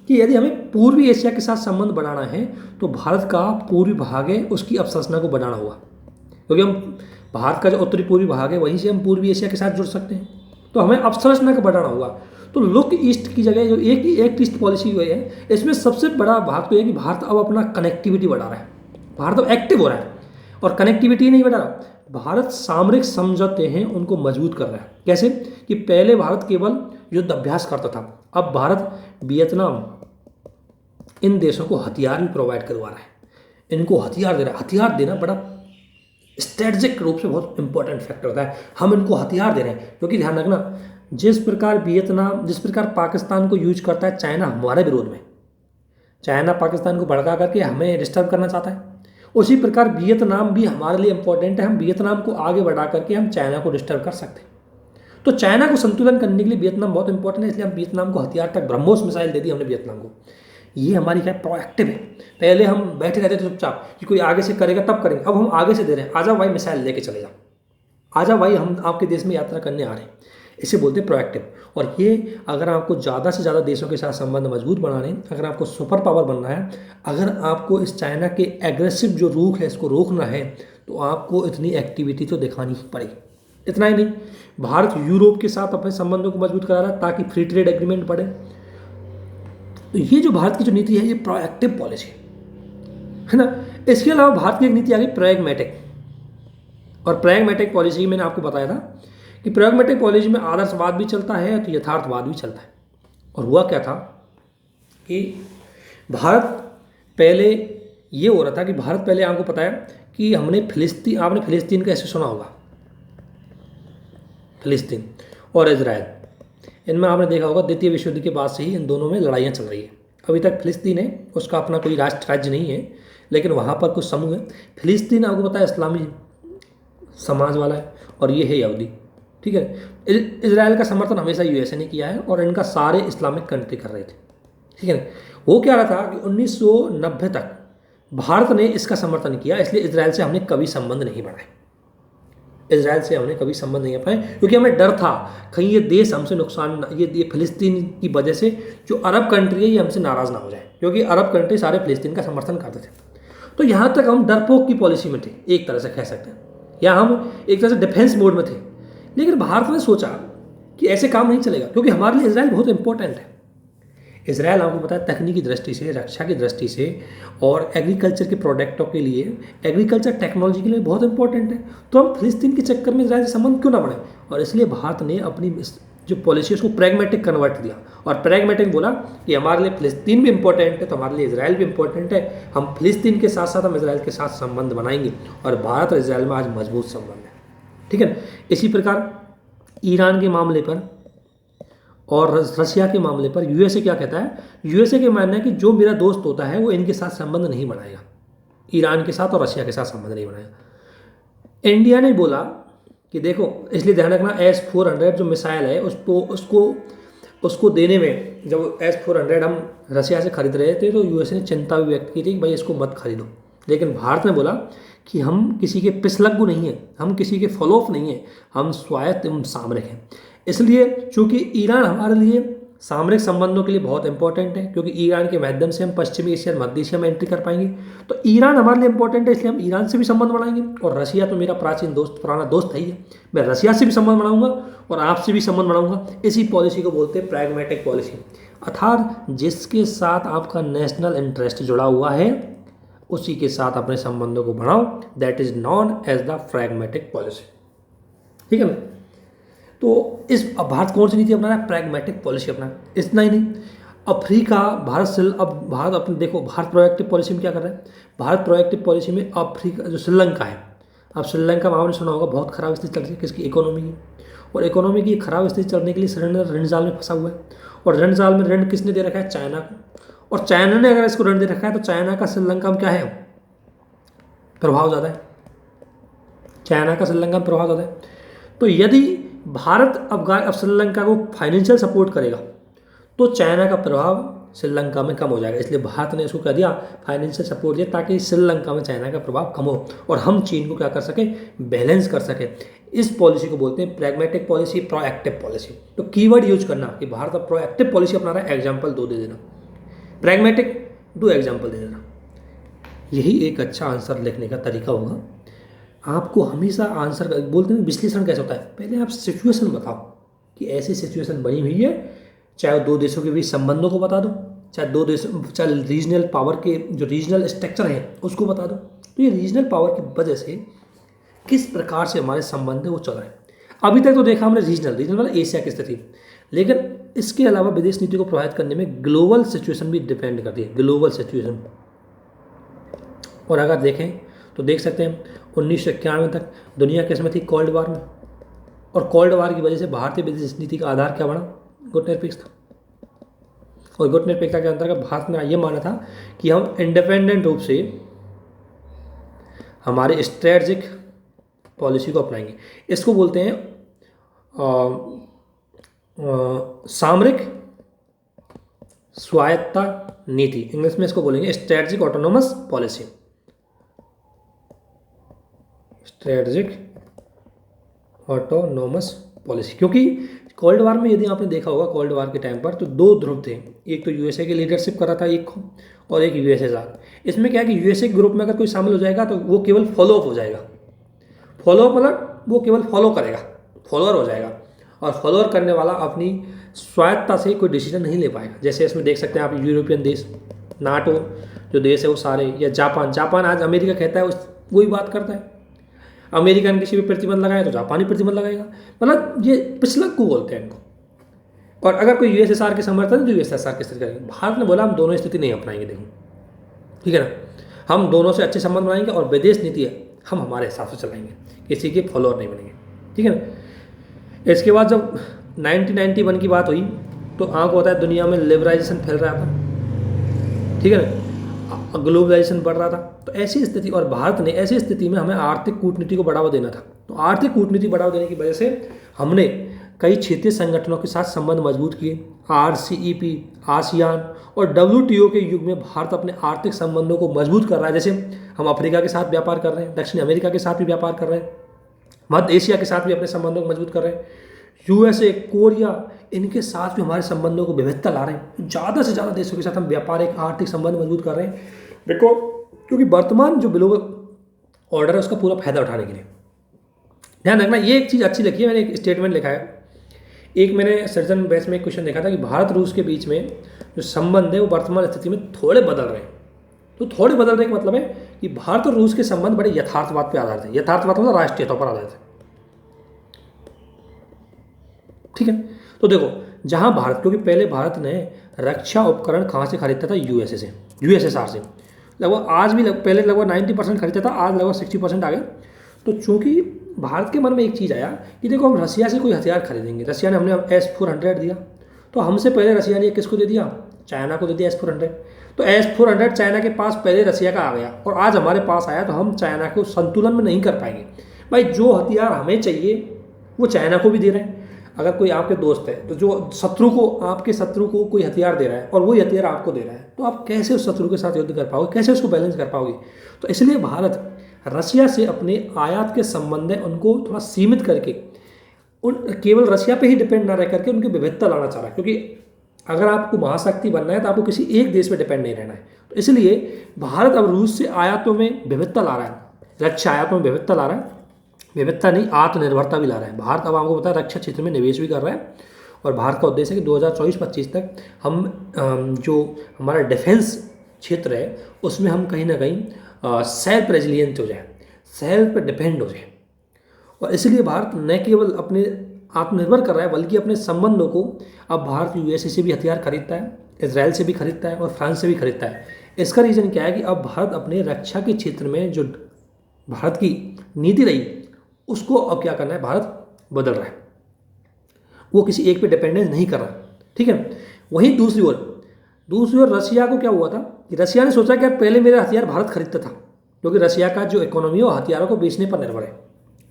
कि यदि हमें पूर्वी एशिया के साथ संबंध बढ़ाना है तो भारत का पूर्वी भाग है उसकी अवसंरचना को बढ़ाना होगा, क्योंकि हम भारत का जो उत्तरी पूर्वी भाग है वहीं से हम पूर्वी एशिया के साथ जुड़ सकते हैं, तो हमें अवसंरचना को बढ़ाना होगा। तो लुक ईस्ट की जगह जो एक ईस्ट पॉलिसी हुई है, इसमें सबसे बड़ा भाग तो है कि भारत अब अपना कनेक्टिविटी बढ़ा रहा है, भारत अब एक्टिव हो रहा है। और कनेक्टिविटी नहीं बढ़ा रहा, भारत सामरिक समझौते हैं उनको मजबूत कर रहा है। कैसे? कि पहले भारत केवल युद्ध अभ्यास करता था, अब भारत वियतनाम इन देशों को हथियार भी प्रोवाइड करवा रहा है, इनको हथियार दे रहा है। हथियार देना बड़ा स्ट्रेटजिक रूप से बहुत इंपॉर्टेंट फैक्टर होता है, हम इनको हथियार दे रहे हैं। क्योंकि ध्यान रखना, जिस प्रकार पाकिस्तान को यूज करता है चाइना हमारे विरोध में, चाइना पाकिस्तान को भड़का करके हमें डिस्टर्ब करना चाहता है, उसी प्रकार वियतनाम भी हमारे लिए इंपॉर्टेंट है। हम वियतनाम को आगे बढ़ा करके हम चाइना को डिस्टर्ब कर सकते हैं। तो चाइना को संतुलन करने के लिए वियतनाम बहुत इंपॉर्टेंट है, इसलिए हम वियतनाम को हथियार तक ब्रह्मोस मिसाइल दे दी हमने वियतनाम को। ये हमारी क्या प्रोएक्टिव है। पहले हम बैठे रहते थे चुपचाप कि कोई आगे से करेगा तब करेंगे, अब हम आगे से दे रहे हैं, आजा भाई मिसाइल लेके चले जाओ, आजा भाई हम आपके देश में यात्रा करने आ रहे हैं। इसे बोलते हैं प्रोएक्टिव। और ये अगर आपको ज़्यादा से ज़्यादा देशों के साथ संबंध मजबूत बनाने, अगर आपको सुपर पावर बनना है, अगर आपको इस चाइना के एग्रेसिव जो रुख है इसको रोकना है, तो आपको इतनी एक्टिविटी तो दिखानी ही पड़ेगी। इतना ही नहीं, भारत यूरोप के साथ अपने संबंधों को मजबूत करा रहा है ताकि फ्री ट्रेड एग्रीमेंट बढ़े। तो ये जो भारत की जो नीति है ये प्रोएक्टिव पॉलिसी है ना। इसके अलावा भारत की एक नीति आ गई प्रैग्मैटिक, और प्रैग्मैटिक पॉलिसी मैंने आपको बताया था कि प्रैग्मैटिक पॉलिसी में आदर्शवाद भी चलता है तो यथार्थवाद भी चलता है। और हुआ क्या था कि भारत पहले ये हो रहा था कि भारत पहले आपको पता है कि आपने फिलिस्तीन का ऐसे सुना होगा, फिलिस्तीन और इजराइल, इनमें आपने देखा होगा द्वितीय विश्व युद्ध के बाद से ही इन दोनों में लड़ाइयाँ चल रही है। अभी तक फिलिस्तीन है, उसका अपना कोई राज्य नहीं है, लेकिन वहाँ पर कुछ समूह है। फिलिस्तीन आपको पता है इस्लामी समाज वाला है और ये है यहूदी, ठीक है। इजराइल का समर्थन हमेशा यूएसए ने किया है और इनका सारे इस्लामिक कंट्री कर रहे थे, ठीक है। वो क्या रहा था कि 1990 तक भारत ने इसका समर्थन किया, इसलिए इजराइल से हमने कभी संबंध नहीं बढ़ाए, इजराइल से हमने कभी संबंध नहीं पाए, क्योंकि हमें डर था कहीं ये देश हमसे नुकसान, ये फिलिस्तीन की वजह से जो अरब कंट्री है ये हमसे नाराज़ ना हो जाए, क्योंकि अरब कंट्री सारे फिलिस्तीन का समर्थन करते थे। तो यहाँ तक हम डरपोक की पॉलिसी में थे, एक तरह से कह सकते हैं, या हम एक तरह से डिफेंस मोड में थे। लेकिन भारत ने सोचा कि ऐसे काम नहीं चलेगा, क्योंकि हमारे लिए इजराइल बहुत इंपॉर्टेंट है। इजराइल आपको पता है तकनीकी दृष्टि से, रक्षा की दृष्टि से और एग्रीकल्चर के प्रोडक्टों के लिए, एग्रीकल्चर टेक्नोलॉजी के लिए बहुत इंपॉर्टेंट है। तो हम फिलिस्तीन के चक्कर में इजराइल से संबंध क्यों ना बढ़े, और इसलिए भारत ने अपनी जो पॉलिसी है उसको प्रैग्मेटिक कन्वर्ट दिया, और प्रैग्मेटिक बोला कि हमारे लिए फिलिस्तीन भी इंपॉर्टेंट है तो हमारे लिए इजराइल भी इंपॉर्टेंट है, हम फिलिस्तीन के साथ साथ हम इजराइल के साथ संबंध बनाएंगे, और भारत और इजराइल में आज मजबूत संबंध है, ठीक है। इसी प्रकार ईरान के मामले पर और रशिया के मामले पर यूएसए क्या कहता है, यूएसए के मानना है कि जो मेरा दोस्त होता है वो इनके साथ संबंध नहीं बनाएगा, ईरान के साथ और रशिया के साथ संबंध नहीं बनाएगा। इंडिया ने बोला कि देखो, इसलिए ध्यान रखना, S-400 जो मिसाइल है उसको देने में, जब S-400 हम रशिया से खरीद रहे थे तो यूएसए ने चिंता भी व्यक्त की थी कि भाई इसको मत खरीदो, लेकिन भारत ने बोला कि हम किसी के पिछलग्गू नहीं हैं, हम किसी के फॉलोअप नहीं हैं, हम स्वायत्त एवं सामरिक हैं। इसलिए चूंकि ईरान हमारे लिए सामरिक संबंधों के लिए बहुत इंपॉर्टेंट है, क्योंकि ईरान के माध्यम से हम पश्चिमी एशिया और मध्य एशिया में एंट्री कर पाएंगे, तो ईरान हमारे लिए इंपॉर्टेंट है, इसलिए हम ईरान से भी संबंध बनाएंगे। और रशिया तो मेरा प्राचीन दोस्त, पुराना दोस्त है ही है, मैं रशिया से भी संबंध बनाऊंगा और आपसे भी संबंध बनाऊंगा। इसी पॉलिसी को बोलते हैं प्रैग्मेटिक पॉलिसी, अर्थात जिसके साथ आपका नेशनल इंटरेस्ट जुड़ा हुआ है उसी के साथ अपने संबंधों को बढ़ाओ, that is known as the pragmatic policy. ठीक है ना। तो इस अब भारत कौन सी नीति अपना रहा है, प्रैग्मेटिक पॉलिसी अपना। इतना ही नहीं, अफ्रीका, भारत से अब भारत अपने देखो, भारत प्रोएक्टिव पॉलिसी में क्या कर रहा है, भारत प्रोएक्टिव पॉलिसी में अफ्रीका जो श्रीलंका है, अब श्रीलंका में आपने सुना होगा बहुत खराब स्थिति चल रही है किसकी, इकोनॉमी की, और इकोनॉमी की खराब स्थिति चलने के लिए श्रीलंका ऋण जाल में फंसा हुआ है, और ऋण जाल में ऋण किसने दे रखा है, चाइना को, और चाइना ने अगर इसको ऋण दे रखा है तो चाइना का श्रीलंका में क्या है, प्रभाव ज़्यादा है, चाइना का श्रीलंका में प्रभाव ज़्यादा है। तो यदि भारत अब श्रीलंका को फाइनेंशियल सपोर्ट करेगा तो चाइना का प्रभाव श्रीलंका में कम हो जाएगा, इसलिए भारत ने इसको कह दिया फाइनेंशियल सपोर्ट दिया ताकि श्रीलंका में चाइना का प्रभाव कम हो और हम चीन को क्या कर सके, बैलेंस कर सके। इस पॉलिसी को बोलते हैं प्रैग्मेटिक पॉलिसी, प्रोएक्टिव पॉलिसी। तो कीवर्ड यूज करना कि भारत अब प्रोएक्टिव पॉलिसी अपना रहा है, एग्जाम्पल 2 दे देना, प्रैग्मेटिक 2 एग्जाम्पल दे देना। यही एक अच्छा आंसर लिखने का तरीका होगा। आपको हमेशा आंसर बोलते हैं विश्लेषण कैसे होता है, पहले आप सिचुएशन बताओ कि ऐसी सिचुएशन बनी हुई है, चाहे 2 देशों के बीच संबंधों को बता दो, चाहे 2 देशों, चाहे रीजनल पावर के जो रीजनल स्ट्रक्चर है उसको बता दो। तो ये रीजनल पावर की वजह से किस प्रकार से हमारे संबंध है वो चल रहे हैं। अभी तक तो देखा हमने रीजनल मतलब एशिया की स्थिति, लेकिन इसके अलावा विदेश नीति को प्रभावित करने में ग्लोबल सिचुएशन भी डिपेंड करती है, ग्लोबल सिचुएशन। और अगर देखें तो देख सकते हैं 1991 तक दुनिया किसमें थी, कोल्ड वार में, और कोल्ड वार की वजह से भारतीय विदेश नीति का आधार क्या बना, गुटनिरपेक्षता। और गुटनिरपेक्षता के अंतर्गत भारत ने यह माना था कि हम इंडिपेंडेंट रूप से हमारे स्ट्रेटजिक पॉलिसी को अपनाएंगे। इसको बोलते हैं सामरिक स्वायत्ता नीति, इंग्लिश में इसको बोलेंगे strategic autonomous policy, strategic autonomous policy. क्योंकि कोल्ड वार में यदि आपने देखा होगा, कोल्ड वार के टाइम पर तो 2 ध्रुव थे, एक तो यूएसए की लीडरशिप कर रहा था एक को, और एक यूएसएसआर। इसमें क्या है कि यूएसए ग्रुप में अगर कोई शामिल हो जाएगा तो वो केवल फॉलोअप हो जाएगा, फॉलोअप मतलब वो केवल फॉलो करेगा, फॉलोअर हो जाएगा, और फॉलोअर करने वाला अपनी स्वायत्ता से कोई डिसीजन नहीं ले पाएगा। जैसे इसमें देख सकते हैं आप यूरोपियन देश, नाटो जो देश है वो सारे, या जापान आज अमेरिका कहता है वही बात करता है, अमेरिका ने किसी भी प्रतिबंध लगाया तो जापानी प्रतिबंध लगाएगा, मतलब ये पिछलक को बोलते हैं इनको। और अगर कोई यूएसएसआर के समर्थन है तो यूएसएसआर की स्थिति करेंगे। भारत ने बोला हम दोनों स्थिति नहीं अपनाएंगे, देखो ठीक है ना, हम दोनों से अच्छे संबंध बनाएंगे और विदेश नीति है हम हमारे हिसाब से चलाएंगे, किसी के फॉलोअर नहीं बनेंगे, ठीक है ना। इसके बाद जब 1991 की बात हुई तो आपको पता है दुनिया में लिबरलाइजेशन फैल रहा था, ठीक है ना, ग्लोबलाइजेशन बढ़ रहा था। तो ऐसी स्थिति, और भारत ने ऐसी स्थिति में हमें आर्थिक कूटनीति को बढ़ावा देना था, तो आर्थिक कूटनीति बढ़ावा देने की वजह से हमने कई क्षेत्रीय संगठनों के साथ संबंध मजबूत किए, RCEP, आसियान और WTO के युग में भारत अपने आर्थिक संबंधों को मजबूत कर रहा है। जैसे हम अफ्रीका के साथ व्यापार कर रहे हैं, दक्षिण अमेरिका के साथ भी व्यापार कर रहे हैं, मध्य एशिया के साथ भी अपने संबंधों को मजबूत कर रहे हैं, USA, कोरिया, इनके साथ भी हमारे संबंधों को विविधता ला रहे हैं। ज़्यादा से ज़्यादा देशों के साथ हम व्यापारिक आर्थिक संबंध मजबूत कर रहे हैं, देखो, क्योंकि वर्तमान जो ग्लोबल ऑर्डर है उसका पूरा फायदा उठाने के लिए। ध्यान रखना, ये एक चीज़ अच्छी लगी है, मैंने एक स्टेटमेंट लिखा है, एक मैंने सर्जन बैच में एक क्वेश्चन देखा था कि भारत रूस के बीच में जो संबंध है वो वर्तमान स्थिति में थोड़े बदल रहे हैं। तो थोड़े बदल रहे का मतलब है कि भारत और रूस के संबंध बड़े यथार्थवाद पर आधारित है, यथार्थवाद मतलब राष्ट्रीयता पर आधारित है, ठीक है। तो देखो, जहां भारत, क्योंकि पहले भारत ने रक्षा उपकरण कहाँ से खरीदता था, यूएसएसआर से, लगभग आज भी पहले लगभग 90% खरीदता था, आज लगभग 60% आ गया। तो चूंकि भारत के मन में एक चीज़ आया कि देखो हम रसिया से कोई हथियार खरीदेंगे, रसिया ने हमें S-400 दिया, तो हमसे पहले रसिया ने किसको दे दिया, चाइना को दे दिया S-400। तो S-400 चाइना के पास पहले रसिया का आ गया और आज हमारे पास आया, तो हम चाइना को संतुलन में नहीं कर पाएंगे। भाई जो हथियार हमें चाहिए वो चाइना को भी दे रहे हैं। अगर कोई आपके दोस्त है तो जो शत्रु को, आपके शत्रु को कोई हथियार दे रहा है और वही हथियार आपको दे रहा है, तो आप कैसे उस शत्रु के साथ युद्ध कर पाओगे, कैसे उसको बैलेंस कर पाओगे। तो इसलिए भारत रसिया से अपने आयात के संबंध है उनको थोड़ा सीमित करके, उन केवल रसिया पे ही डिपेंड ना रह करके उनकी विविधता लाना चाह रहा है। क्योंकि अगर आपको महाशक्ति बनना है तो आपको किसी एक देश पे डिपेंड नहीं रहना है। तो इसलिए भारत अब रूस से आयातों में विविधता ला रहा है, रक्षा आयातों में विविधता ला रहा है, विविधता नहीं आत्मनिर्भरता भी ला रहा है। भारत अब आपको पता है रक्षा क्षेत्र में निवेश भी कर रहा है और भारत का उद्देश्य है कि 2024-25 तक हम जो हमारा डिफेंस क्षेत्र है उसमें हम कहीं ना कहीं सेल्फ रेजिलियंट हो जाए, सेल्फ पे डिपेंड हो जाए। और इसलिए भारत न केवल अपने आत्मनिर्भर कर रहा है बल्कि अपने संबंधों को, अब भारत USA से भी हथियार खरीदता है, इसराइल से भी खरीदता है और फ्रांस से भी खरीदता है। इसका रीज़न क्या है कि अब भारत अपने रक्षा के क्षेत्र में जो भारत की नीति रही उसको अब क्या करना है, भारत बदल रहा है, वो किसी एक पे डिपेंडेंस नहीं कर रहा, ठीक है। वहीं दूसरी ओर रसिया को क्या हुआ था कि रसिया ने सोचा कि यार पहले मेरे हथियार भारत खरीदता था, क्योंकि रसिया का जो इकोनॉमी है वो हथियारों को बेचने पर निर्भर है,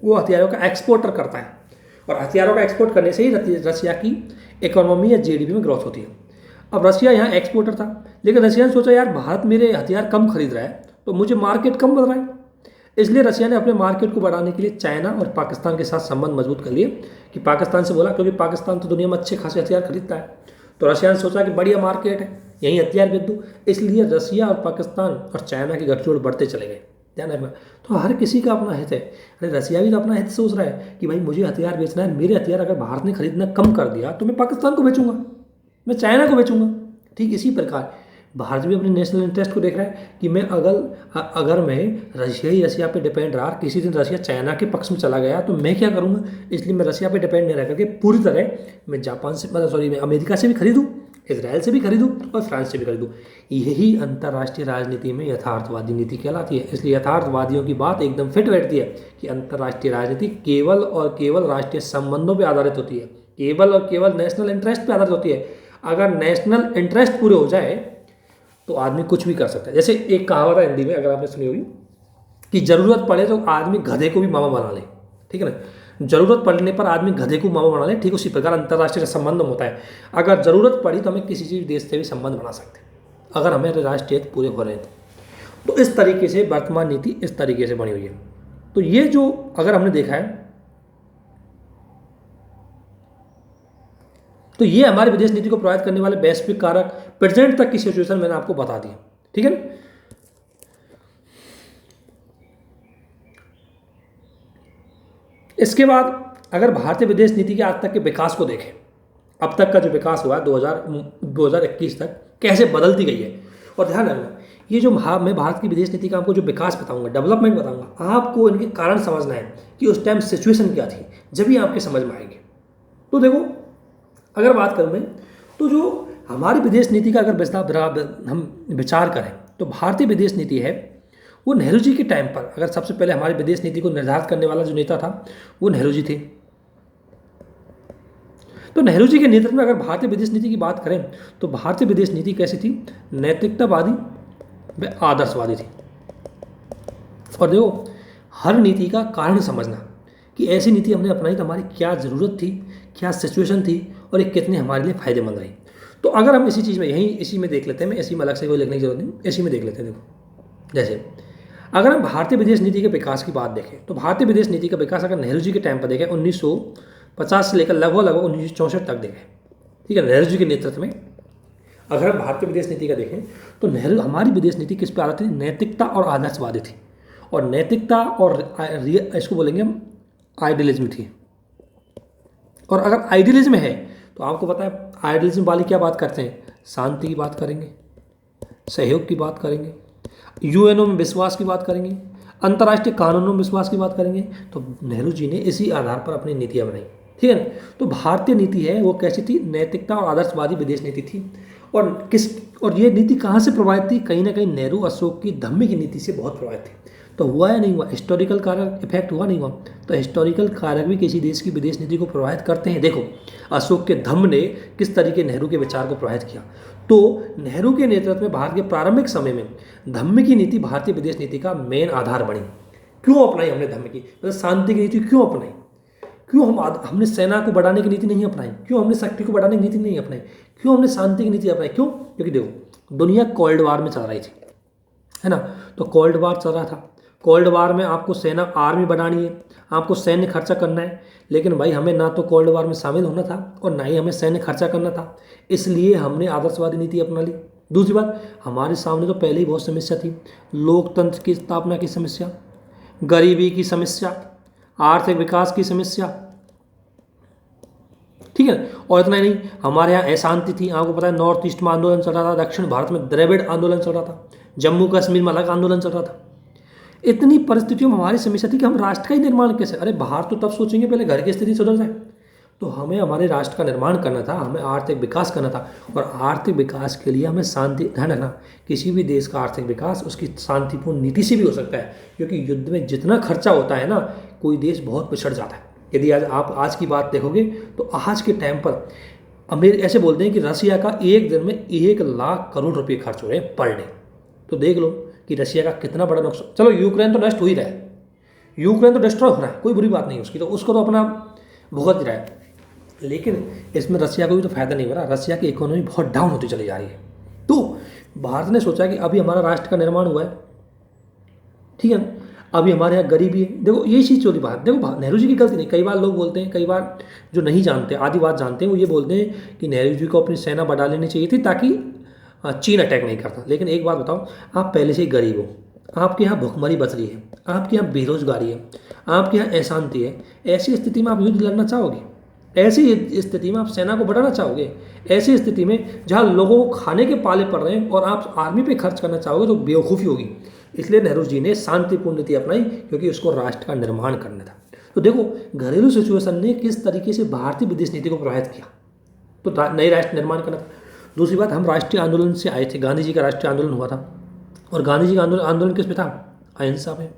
वो हथियारों का एक्सपोर्टर करता है और हथियारों का एक्सपोर्ट करने से ही रसिया की इकोनॉमी या GDP में ग्रोथ होती है। अब रसिया यहाँ एक्सपोर्टर था, लेकिन रसिया ने सोचा यार भारत मेरे हथियार कम खरीद रहा है तो मुझे मार्केट कम मिल रहा है, इसलिए रसिया ने अपने मार्केट को बढ़ाने के लिए चाइना और पाकिस्तान के साथ संबंध मजबूत कर लिए कि पाकिस्तान से बोला, क्योंकि पाकिस्तान तो दुनिया में अच्छे खासे हथियार खरीदता है, तो रसिया ने सोचा कि बढ़िया मार्केट है यहीं हथियार बेच दूँ। इसलिए रसिया और पाकिस्तान और चाइना की गठजोड़ बढ़ते चले गए, ध्यान रखना। तो हर किसी का अपना हित है, अरे रसिया भी तो अपना हित सोच रहा है कि भाई मुझे हथियार बेचना है, मेरे हथियार अगर भारत ने खरीदना कम कर दिया तो मैं पाकिस्तान को बेचूंगा, मैं चाइना को बेचूंगा। ठीक इसी प्रकार भारत भी अपने नेशनल इंटरेस्ट को देख रहा है कि मैं अगर मैं रसिया पे डिपेंड रहा, किसी दिन रसिया चाइना के पक्ष में चला गया तो मैं क्या करूँगा, इसलिए मैं रसिया पे डिपेंड नहीं रह करके पूरी तरह मैं जापान से मैं अमेरिका से भी खरीदूँ, इसराइल से भी खरीदूँ और फ्रांस से भी खरीदूँ। यही अंतर्राष्ट्रीय राजनीति में यथार्थवादी नीति कहलाती है। इसलिए यथार्थवादियों की बात एकदम फिट बैठती है कि अंतर्राष्ट्रीय राजनीति केवल और केवल राष्ट्रीय संबंधों पर आधारित होती है, केवल और केवल नेशनल इंटरेस्ट पर आधारित होती है। अगर नेशनल इंटरेस्ट पूरे हो जाए तो आदमी कुछ भी कर सकता है। जैसे एक कहावत है हिंदी में, अगर आपने सुनी होगी, कि जरूरत पड़े तो आदमी गधे को भी मामा बना ले, ठीक है ना। जरूरत पड़ने पर आदमी गधे को मामा बना ले, ठीक उसी प्रकार अंतर्राष्ट्रीय संबंध होता है। अगर जरूरत पड़ी तो हमें किसी चीज देश से भी संबंध बना सकते हैं, अगर हमें राष्ट्रीय हित पूरे हो रहे हैं तो इस तरीके से वर्तमान नीति इस तरीके से बनी हुई है। तो ये जो अगर हमने देखा है तो ये हमारे विदेश नीति को प्रभावित करने वाले वैश्विक कारक प्रेजेंट तक की सिचुएशन मैंने आपको बता दी, ठीक है ना। इसके बाद अगर भारतीय विदेश नीति के आज तक के विकास को देखें, अब तक का जो विकास हुआ 2021 तक कैसे बदलती गई है, और ध्यान रखना ये जो मैं भारत की विदेश नीति का आपको जो विकास बताऊंगा, डेवलपमेंट बताऊंगा, आपको इनके कारण समझना है कि उस टाइम सिचुएशन क्या थी, जब भी आपके समझ में आएंगे। तो देखो अगर बात करूँ मैं, तो जो हमारी विदेश नीति का अगर हम विचार करें तो भारतीय विदेश नीति है वो नेहरू जी के टाइम पर, अगर सबसे पहले हमारी विदेश नीति को निर्धारित करने वाला जो नेता था वो नेहरू जी थे। तो नेहरू जी के नेतृत्व में अगर भारतीय विदेश नीति की बात करें तो भारतीय विदेश नीति कैसी थी, नैतिकतावादी व आदर्शवादी थी। और देखो हर नीति का कारण समझना कि ऐसी नीति हमने अपनाई तो हमारी क्या ज़रूरत थी, क्या सिचुएशन थी और ये कितनी हमारे लिए फ़ायदेमंद रही। तो अगर हम इसी चीज़ में इसी में देख लेते हैं, मैं इसी में अलग से कोई लिखने की जरूरत नहीं, इसी में देख लेते हैं। देखो जैसे अगर हम भारतीय विदेश नीति के विकास की बात देखें तो भारतीय विदेश नीति का विकास अगर नेहरू जी के टाइम पर देखें 1950 से लेकर लगभग 1964 तक देखें, ठीक है, नेहरू जी के नेतृत्व में अगर हम भारतीय विदेश नीति का देखें तो नेहरू हमारी विदेश नीति किस पर आधारित थी, नैतिकता और आदर्शवादी थी। और नैतिकता और इसको बोलेंगे हम आइडियलिज्म थी। और अगर आइडियलिज्म है तो आपको पता है आइडियलिज्म वाली क्या बात करते हैं, शांति की बात करेंगे, सहयोग की बात करेंगे, यूएनओ में विश्वास की बात करेंगे, अंतर्राष्ट्रीय कानूनों में विश्वास की बात करेंगे। तो नेहरू जी ने इसी आधार पर अपनी नीतियाँ बनाई, ठीक है ना। तो भारतीय नीति है वो कैसी थी, नैतिकता और आदर्शवादी विदेश नीति थी। और ये नीति कहाँ से प्रभावित थी, कहीं ना कहीं नेहरू अशोक की धम्मी की नीति से बहुत प्रभावित थी। तो हुआ या नहीं हुआ, हिस्टोरिकल कारक इफेक्ट हुआ नहीं हुआ। तो हिस्टोरिकल कारक भी किसी देश की विदेश नीति को प्रभावित करते हैं। देखो अशोक के धम्म ने किस तरीके नेहरू के विचार को प्रभावित किया। तो नेहरू के नेतृत्व में भारत के प्रारंभिक समय में धम्म की नीति भारतीय विदेश नीति का मेन आधार बनी। क्यों अपनाई हमने धम्म की, मतलब शांति की नीति क्यों अपनाई, क्यों हमने सेना को बढ़ाने की नीति नहीं अपनाई, क्यों हमने शक्ति को बढ़ाने की नीति नहीं अपनाई, क्यों हमने शांति की नीति अपनाई, क्यों? क्योंकि देखो दुनिया कोल्ड वार में चल रही थी, है ना। तो कोल्ड वार चल रहा था, कोल्ड वार में आपको सेना आर्मी बनानी है, आपको सैन्य खर्चा करना है, लेकिन भाई हमें ना तो कोल्ड वार में शामिल होना था और ना ही हमें सैन्य खर्चा करना था, इसलिए हमने आदर्शवादी नीति अपना ली। दूसरी बात, हमारे सामने तो पहले ही बहुत समस्या थी, लोकतंत्र की स्थापना की समस्या, गरीबी की समस्या, आर्थिक विकास की समस्या, ठीक है। और इतना ही नहीं, हमारे यहाँ अशांति थी, आपको पता है नॉर्थ ईस्ट में आंदोलन चल रहा था, दक्षिण भारत में द्रविड़ आंदोलन चल रहा था, जम्मू कश्मीर में अलग आंदोलन चल रहा था। इतनी परिस्थितियों में हमारी समस्या थी कि हम राष्ट्र का ही निर्माण कैसे, अरे बाहर तो तब सोचेंगे पहले घर की स्थिति सुधर जाए। तो हमें हमारे राष्ट्र का निर्माण करना था, हमें आर्थिक विकास करना था, और आर्थिक विकास के लिए हमें शांति, ध्यान रखना किसी भी देश का आर्थिक विकास उसकी शांतिपूर्ण नीति से भी हो सकता है, क्योंकि युद्ध में जितना खर्चा होता है ना, कोई देश बहुत पिछड़ जाता है। यदि आज की बात देखोगे तो आज के टाइम पर अमेरिका ऐसे बोलते हैं कि रशिया का एक दिन में 1 लाख करोड़ रुपये खर्च हो रहे हैं पर डे। तो देख लो कि रशिया का कितना बड़ा नुकसान। चलो यूक्रेन तो नष्ट हो ही रहा है, यूक्रेन तो डिस्ट्रॉय हो रहा है, कोई बुरी बात नहीं उसकी, तो उसको तो अपना भुगत रहा है, लेकिन इसमें रशिया को भी तो फायदा नहीं हो रहा, रशिया की इकोनॉमी बहुत डाउन होती चली जा रही है। तो भारत ने सोचा कि अभी हमारा राष्ट्र का निर्माण हुआ है, ठीक है ना, अभी हमारे यहाँ गरीबी है। देखो यही चीज़ चोरी बात, देखो नेहरू जी की गलती नहीं। कई बार लोग बोलते हैं, कई बार जो नहीं जानते, आधी बात जानते हैं, वो ये बोलते हैं कि नेहरू जी को अपनी सेना बढ़ा लेनी चाहिए थी ताकि चीन अटैक नहीं करता। लेकिन एक बात बताओ, आप पहले से ही गरीब हो, आपके यहाँ भुखमरी बच रही है, आपके यहाँ बेरोजगारी है, आपके यहाँ अशांति है, ऐसी स्थिति में आप युद्ध लड़ना चाहोगे? ऐसी स्थिति में आप सेना को बढ़ाना चाहोगे? ऐसी स्थिति में जहाँ लोगों को खाने के पाले पड़ रहे हैं और आप आर्मी पे खर्च करना चाहोगे तो बेवकूफ़ी होगी। इसलिए नेहरू जी ने शांतिपूर्ण नीति अपनाई, क्योंकि उसको राष्ट्र का निर्माण करना था। तो देखो घरेलू सिचुएशन ने किस तरीके से भारतीय विदेश नीति को प्रभावित किया, तो नए राष्ट्र निर्माण करना था। दूसरी बात, हम राष्ट्रीय आंदोलन से आए थे, गांधी जी का राष्ट्रीय आंदोलन हुआ था, और गांधी जी का आंदोलन किस पे था? अहिंसा पे।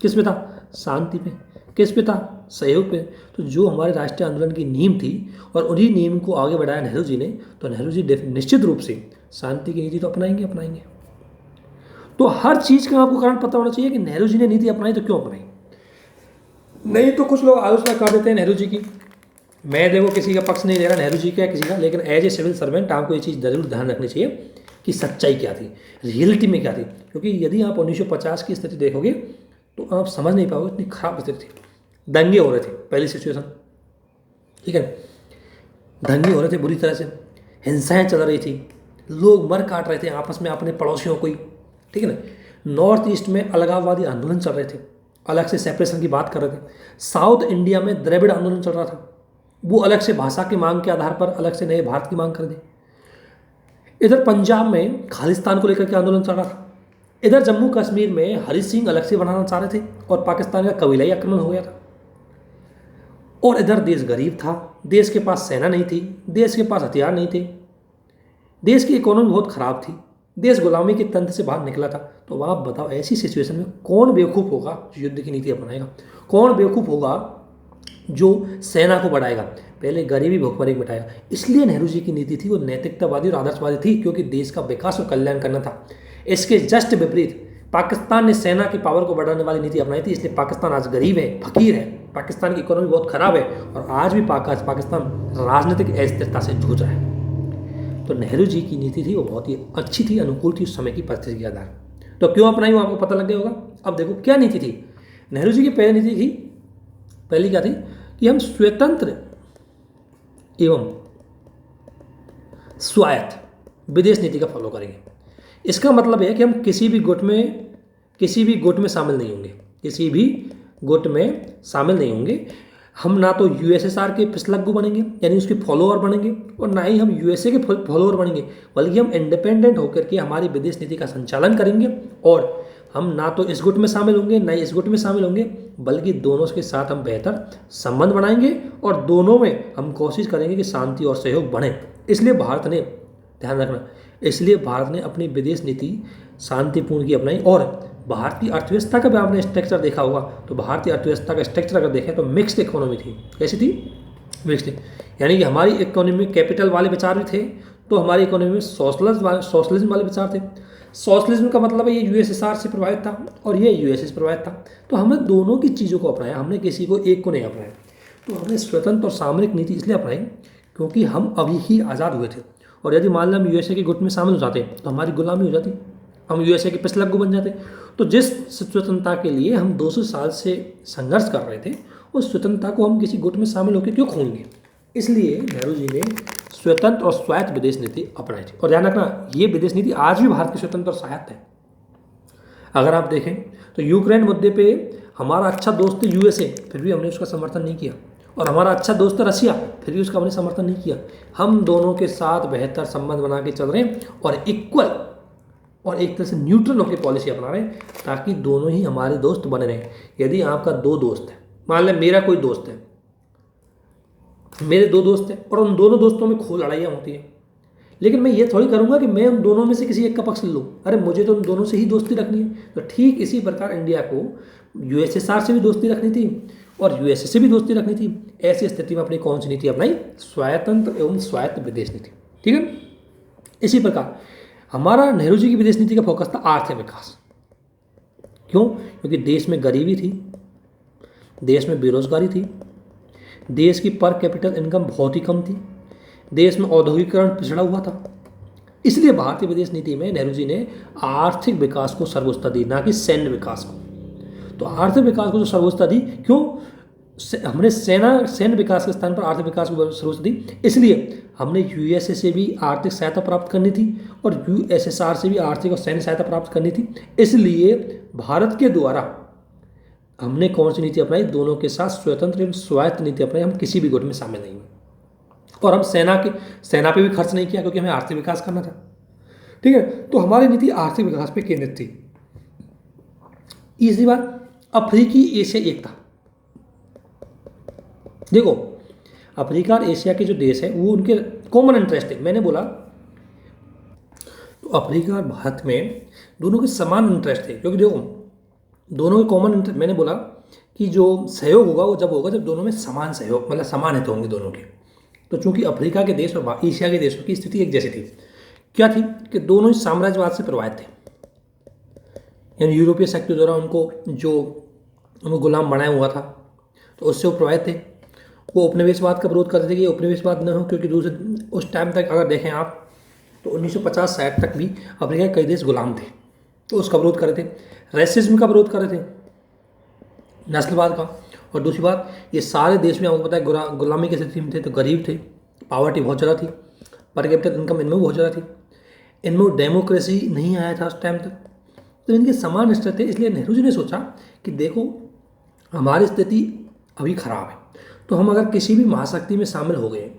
किस पे था? शांति पे। किस पे था? सहयोग पे। तो जो हमारे राष्ट्रीय आंदोलन की नींव थी और उन्हीं नींव को आगे बढ़ाया नेहरू जी ने, तो नेहरू जी निश्चित रूप से शांति की नीति तो अपनाएंगे। तो हर चीज़ का आपको कारण पता होना चाहिए कि नेहरू जी ने नीति अपनाई तो क्यों अपनाई। नहीं तो कुछ लोग आलोचना कर देते हैं नेहरू जी की। मैं देखो किसी का पक्ष नहीं ले रहा, नेहरू जी का किसी का, लेकिन एज ए सिविल सर्वेंट आपको ये चीज़ जरूर ध्यान रखनी चाहिए कि सच्चाई क्या थी, रियलिटी में क्या थी। क्योंकि यदि आप 1950 की स्थिति देखोगे तो आप समझ नहीं पाओगे, इतनी खराब स्थिति थी। दंगे हो रहे थे, पहली सिचुएशन, ठीक है, दंगे हो रहे थे बुरी तरह से, हिंसाएं चल रही थी, लोग मर काट रहे थे आपस में अपने पड़ोसियों को ही, ठीक है ना। नॉर्थ ईस्ट में अलगाववादी आंदोलन चल रहे थे, अलग से सेपरेशन की बात कर रहे थे। साउथ इंडिया में द्रविड़ आंदोलन चल रहा था, वो अलग से भाषा की मांग के आधार पर अलग से नए भारत की मांग कर दी। इधर पंजाब में खालिस्तान को लेकर के आंदोलन चल रहा था। इधर जम्मू कश्मीर में हरि सिंह अलग से बनाना चाह रहे थे और पाकिस्तान का कबीलाई आक्रमण हो गया था। और इधर देश गरीब था, देश के पास सेना नहीं थी, देश के पास हथियार नहीं थे, देश की इकोनॉमी बहुत ख़राब थी, देश गुलामी के तंत्र से बाहर निकला था। तो आप बताओ ऐसी सिचुएशन में कौन बेवकूफ़ होगा जो युद्ध की नीति अपनाएगा? कौन बेवकूफ़ होगा जो सेना को बढ़ाएगा? पहले गरीबी भुखमरी मिटाएगा। इसलिए नेहरू जी की नीति थी वो नैतिकतावादी और आदर्शवादी थी, क्योंकि देश का विकास और कल्याण करना था। इसके जस्ट विपरीत पाकिस्तान ने सेना की पावर को बढ़ाने वाली नीति अपनाई थी, इसलिए पाकिस्तान आज गरीब है, फकीर है, पाकिस्तान की इकोनॉमी बहुत खराब है और आज भी पाकिस्तान राजनीतिक अस्थिरता से जूझ रहा है। तो नेहरू जी की नीति थी वो बहुत ही अच्छी थी, अनुकूल थी उस समय की परिस्थिति के आधार। तो क्यों अपनाई वो आपको पता लग गया होगा। अब देखो क्या नीति थी नेहरू जी की। पहली नीति थी, पहली क्या थी कि हम स्वतंत्र एवं स्वायत्त विदेश नीति का फॉलो करेंगे। इसका मतलब है कि हम किसी भी गुट में शामिल नहीं होंगे, किसी भी गुट में शामिल नहीं होंगे। हम ना तो यूएसएसआर के पिछलग्गू बनेंगे यानी उसके फॉलोअर बनेंगे, और ना ही हम यूएसए के फॉलोअर बनेंगे, बल्कि हम इंडिपेंडेंट होकर के हमारी विदेश नीति का संचालन करेंगे। और हम ना तो इस गुट में शामिल होंगे ना ही इस गुट में शामिल होंगे, बल्कि दोनों के साथ हम बेहतर संबंध बनाएंगे और दोनों में हम कोशिश करेंगे कि शांति और सहयोग बढ़े। इसलिए भारत ने, ध्यान रखना, इसलिए भारत ने अपनी विदेश नीति शांतिपूर्ण की अपनाई। और भारतीय अर्थव्यवस्था का भी आपने स्ट्रक्चर देखा होगा, तो भारतीय अर्थव्यवस्था का स्ट्रक्चर अगर देखें तो मिक्स्ड इकोनॉमी थी। कैसी थी? मिक्स्ड। यानी कि हमारी इकोनॉमी में कैपिटल वाले विचार भी थे, तो हमारी इकोनॉमी में सोशलिज्म वाले विचार थे। सोशलिज्म का मतलब है ये यूएसएसआर से प्रभावित था और ये यूएसए से प्रभावित था। तो हमने दोनों की चीज़ों को अपनाया, हमने किसी को एक को नहीं अपनाया। तो हमने स्वतंत्र और सामरिक नीति इसलिए अपनाई क्योंकि हम अभी ही आज़ाद हुए थे। और यदि मान लें हम यूएसए के गुट में शामिल हो जाते तो हमारी गुलामी हो जाती, हम यूएसए के पिछलग्गू बन जाते। तो जिस स्वतंत्रता के लिए हम 200 साल से संघर्ष कर रहे थे, उस स्वतंत्रता को हम किसी गुट में शामिल होकर क्यों खोएंगे? इसलिए नेहरू जी ने स्वतंत्र और स्वायत्त विदेश नीति अपनाई थी। और ध्यान रखना, ये विदेश नीति आज भी भारत की स्वतंत्र और स्वायत्त है। अगर आप देखें तो यूक्रेन मुद्दे पे हमारा अच्छा दोस्त है यूएसए, फिर भी हमने उसका समर्थन नहीं किया। और हमारा अच्छा दोस्त है रशिया, फिर भी उसका हमने समर्थन नहीं किया। हम दोनों के साथ बेहतर संबंध बना के चल रहे हैं और इक्वल और एक तरह से न्यूट्रल होकर पॉलिसी अपना रहे हैं, ताकि दोनों ही हमारे दोस्त बने रहें। यदि आपका दो दोस्त है, मान लें मेरा कोई दोस्त है, मेरे दो दोस्त हैं और उन दोनों दोस्तों में खूब लड़ाइयाँ होती हैं, लेकिन मैं ये थोड़ी करूँगा कि मैं उन दोनों में से किसी एक का पक्ष ले लूँ। अरे मुझे तो उन दोनों से ही दोस्ती रखनी है। तो ठीक इसी प्रकार इंडिया को यूएसएसआर से भी दोस्ती रखनी थी और यूएसए से भी दोस्ती रखनी थी। ऐसी स्थिति में अपनी कौन सी नीति अपनाई? स्वतंत्र एवं स्वायत्त विदेश नीति। ठीक है। इसी प्रकार हमारा नेहरू जी की विदेश नीति का फोकस था आर्थिक विकास। क्यों? क्योंकि देश में गरीबी थी, देश में बेरोजगारी थी, देश की पर कैपिटल इनकम बहुत ही कम थी, देश में औद्योगिकरण पिछड़ा हुआ था। इसलिए भारतीय विदेश नीति में नेहरू जी ने आर्थिक विकास को सर्वोच्चता दी, ना कि सैन्य विकास को। तो आर्थिक विकास को जो सर्वोच्चता दी, क्यों? हमने सैन्य विकास के स्थान पर आर्थिक विकास को सर्वोच्चता दी। इसलिए हमने यूएसए से भी आर्थिक सहायता प्राप्त करनी थी और यूएसएसआर से भी आर्थिक और सैन्य सहायता प्राप्त करनी थी। इसलिए भारत के द्वारा हमने कौन सी नीति अपनाई? दोनों के साथ स्वतंत्र एवं स्वायत्त नीति अपनाई। हम किसी भी गुट में शामिल नहीं हुए और हम सेना पे भी खर्च नहीं किया, क्योंकि हमें आर्थिक विकास करना था। ठीक है। तो हमारी नीति आर्थिक विकास पे केंद्रित थी। तीसरी बात, अफ्रीकी एशिया एकता। देखो, अफ्रीका और एशिया के जो देश है वो उनके कॉमन इंटरेस्ट है। मैंने बोला तो अफ्रीका और भारत में दोनों के समान इंटरेस्ट है, क्योंकि देखो दोनों के कॉमन इंटरेस्ट, मैंने बोला कि जो सहयोग होगा वो जब होगा जब दोनों में समान सहयोग, मतलब समान हित होंगे दोनों के। तो चूंकि अफ्रीका के देश और एशिया के देशों की स्थिति एक जैसी थी, क्या थी कि दोनों ही साम्राज्यवाद से प्रभावित थे। यानी यूरोपीय शक्ति द्वारा उनको गुलाम बनाया हुआ था, तो उससे वो प्रभावित थे। वो उपनिवेशवाद का विरोध करते थे कि उपनिवेशवाद न हो, क्योंकि दूसरे उस टाइम तक अगर देखें आप तो 1950-60 तक भी अफ्रीका के कई देश गुलाम थे, तो उसका विरोध कर रहे थे। रेसिज्म का विरोध कर रहे थे, नस्लवाद का। और दूसरी बात, ये सारे देश में आपको पता है गुलामी की स्थिति में थे, तो गरीब थे, पावर्टी बहुत ज़्यादा थी, पर कैपिटल इनकम इनमें बहुत ज़्यादा थी, इनमें डेमोक्रेसी नहीं आया था उस टाइम तक। तो इनके समान स्तर थे। इसलिए नेहरू जी ने सोचा कि देखो हमारी स्थिति अभी ख़राब है, तो हम अगर किसी भी महाशक्ति में शामिल हो गए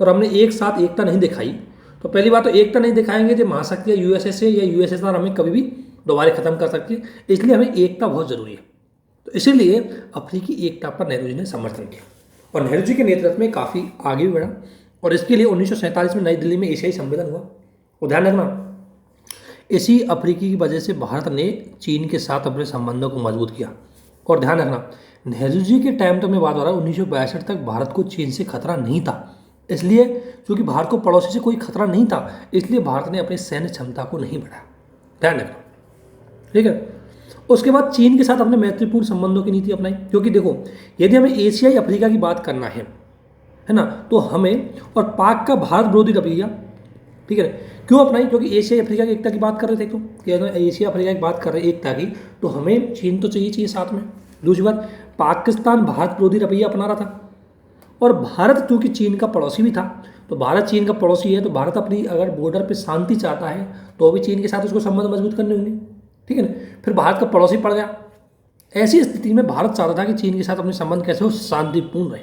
और हमने एक साथ एकता नहीं दिखाई, तो पहली बात तो एकता नहीं दिखाएंगे तो महाशक्ति या यूएसए या यूएसएसआर हमें कभी भी दोबारा खत्म कर सकती है। इसलिए हमें एकता बहुत जरूरी है। तो इसीलिए अफ्रीकी एकता पर नेहरू जी ने समर्थन किया और नेहरू जी के नेतृत्व में काफ़ी आगे भी बढ़ा। और इसके लिए 1947 में नई दिल्ली में एशियाई सम्मेलन हुआ। और ध्यान रखना, इसी अफ्रीकी की वजह से भारत ने चीन के साथ अपने संबंधों को मजबूत किया। और ध्यान रखना, नेहरू जी के टाइम तक मैं बात हो रहा है 1962 तक भारत को चीन से खतरा नहीं था। इसलिए क्योंकि भारत को पड़ोसी से कोई खतरा नहीं था, इसलिए भारत ने अपनी सैन्य क्षमता को नहीं बढ़ाया। ध्यान रखना, ठीक है। उसके बाद चीन के साथ अपने मैत्रीपूर्ण संबंधों की नीति अपनाई, क्योंकि देखो यदि हमें एशियाई अफ्रीका की बात करना है ना, तो हमें और पाक का भारत विरोधी रवैया, ठीक है, क्यों अपनाई? क्योंकि एशियाई अफ्रीका की एकता की बात कर रहे थे, तो कि अगर एशिया अफ्रीका की बात कर रहे हैं एकता की, तो हमें चीन तो चाहिए साथ में। दूसरी बात, पाकिस्तान भारत विरोधी रवैया अपना रहा था और भारत क्योंकि चीन का पड़ोसी भी था, तो भारत चीन का पड़ोसी है, तो भारत अपनी अगर बॉर्डर पे शांति चाहता है तो भी चीन के साथ उसको संबंध मजबूत करने होंगे, ठीक है ना। फिर भारत का पड़ोसी पड़ गया। ऐसी स्थिति में भारत चाहता था कि चीन के साथ अपने संबंध कैसे हो, शांतिपूर्ण रहे,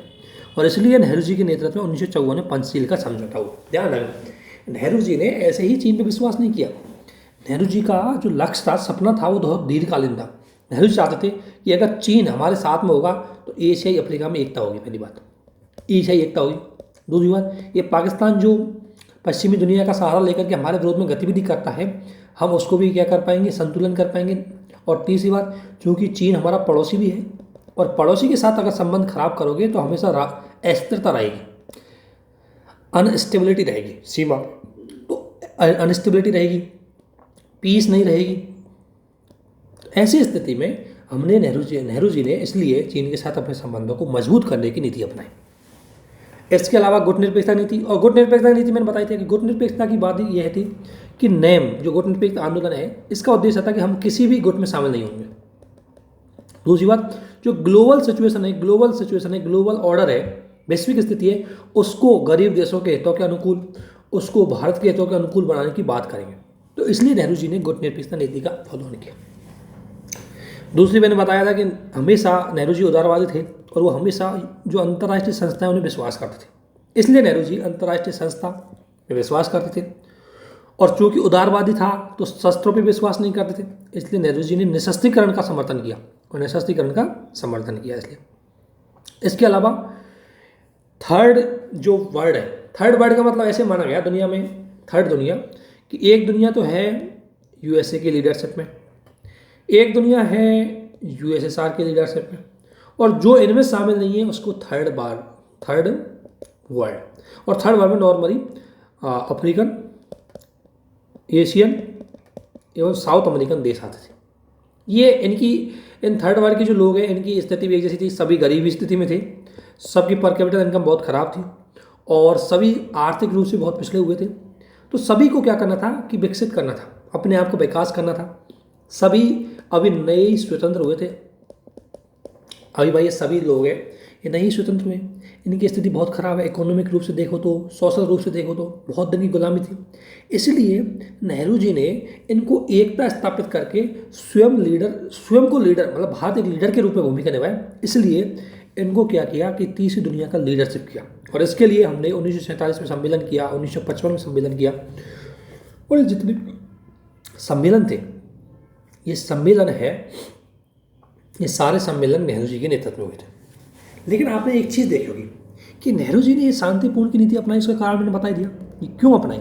और इसलिए नेहरू जी के नेतृत्व में 1954 में पंचशील का समझौता हुआ। ध्यान रखना, नेहरू जी ने ऐसे ही चीन पर विश्वास नहीं किया। नेहरू जी का जो लक्ष्य था, सपना था, वो बहुत दीर्घकालीन था। नेहरू जी चाहते थे कि अगर चीन हमारे साथ में होगा तो एशियाई अफ्रीका में एकता होगी। पहली बात एशियाई एकता होगी। दूसरी बात, ये पश्चिमी दुनिया का सहारा लेकर के हमारे विरोध में गतिविधि करता है, हम उसको भी क्या कर पाएंगे, संतुलन कर पाएंगे। और तीसरी बात, चूँकि चीन हमारा पड़ोसी भी है और पड़ोसी के साथ अगर संबंध खराब करोगे तो हमेशा अस्थिरता रहेगी, अनस्टेबिलिटी रहेगी, सीमा तो अनस्टेबिलिटी रहेगी, पीस नहीं रहेगी। ऐसी स्थिति में हमने नेहरू जी ने इसलिए चीन के साथ अपने संबंधों को मजबूत करने की नीति अपनाई। इसके अलावा गुटनिरपेक्षता नीति, और गुटनिरपेक्षता नीति मैंने बताई थी कि गुटनिरपेक्षता की बात यह थी कि नेम जो गुटनिरपेक्ष आंदोलन है इसका उद्देश्य था कि हम किसी भी गुट में शामिल नहीं होंगे। दूसरी बात, जो ग्लोबल सिचुएशन है, ग्लोबल ऑर्डर है, वैश्विक स्थिति है, उसको गरीब देशों के हितों के अनुकूल, उसको भारत के हितों के अनुकूल बनाने की बात करेंगे। तो इसलिए नेहरू जी ने गुटनिरपेक्षता नीति का अवलंबन किया। दूसरी मैंने बताया था कि हमेशा नेहरू जी उदारवादी थे और वो हमेशा जो अंतर्राष्ट्रीय संस्थाएं उन्हें विश्वास करते थे, इसलिए नेहरू जी अंतर्राष्ट्रीय संस्था में विश्वास करते थे। और चूंकि उदारवादी था तो शस्त्रों पर विश्वास नहीं करते थे, इसलिए नेहरू जी ने निशस्त्रीकरण का समर्थन किया इसलिए। इसके अलावा थर्ड वर्ल्ड का मतलब ऐसे माना गया दुनिया में, थर्ड दुनिया, कि एक दुनिया तो है यूएसए की लीडरशिप में, एक दुनिया है यूएसएसआर की लीडरशिप में, और जो इनमें शामिल नहीं है उसको थर्ड वर्ल्ड। और थर्ड वर्ल्ड में नॉर्मली अफ्रीकन, एशियन एवं साउथ अमेरिकन देश आते थे। ये इन थर्ड वर्ल्ड के जो लोग हैं इनकी स्थिति भी एक जैसी थी, सभी गरीबी स्थिति में थे, सबकी पर कैपिटल इनकम बहुत ख़राब थी और सभी आर्थिक रूप से बहुत पिछड़े हुए थे। तो सभी को क्या करना था कि विकसित करना था, अपने आप को विकास करना था। सभी अभी नए ही स्वतंत्र हुए थे, अभी भाई ये सभी लोग हैं ये नहीं स्वतंत्र हुए, इनकी स्थिति बहुत ख़राब है, इकोनॉमिक रूप से देखो तो, सोशल रूप से देखो तो बहुत दिन की गुलामी थी। इसलिए नेहरू जी ने इनको एकता स्थापित करके स्वयं को लीडर मतलब भारत एक लीडर के रूप में भूमिका निभाई। इसलिए इनको क्या किया कि तीसरी दुनिया का लीडरशिप किया, और इसके लिए हमने 1947 में सम्मेलन किया, 1955 में सम्मेलन किया, और जितने सम्मेलन थे ये सारे सम्मेलन नेहरू जी के नेतृत्व में हुए थे। लेकिन आपने एक चीज़ देखी होगी कि नेहरू जी ने ये शांतिपूर्ण की नीति अपनाई, इसका कारण मैंने बता दिया कि क्यों अपनाई।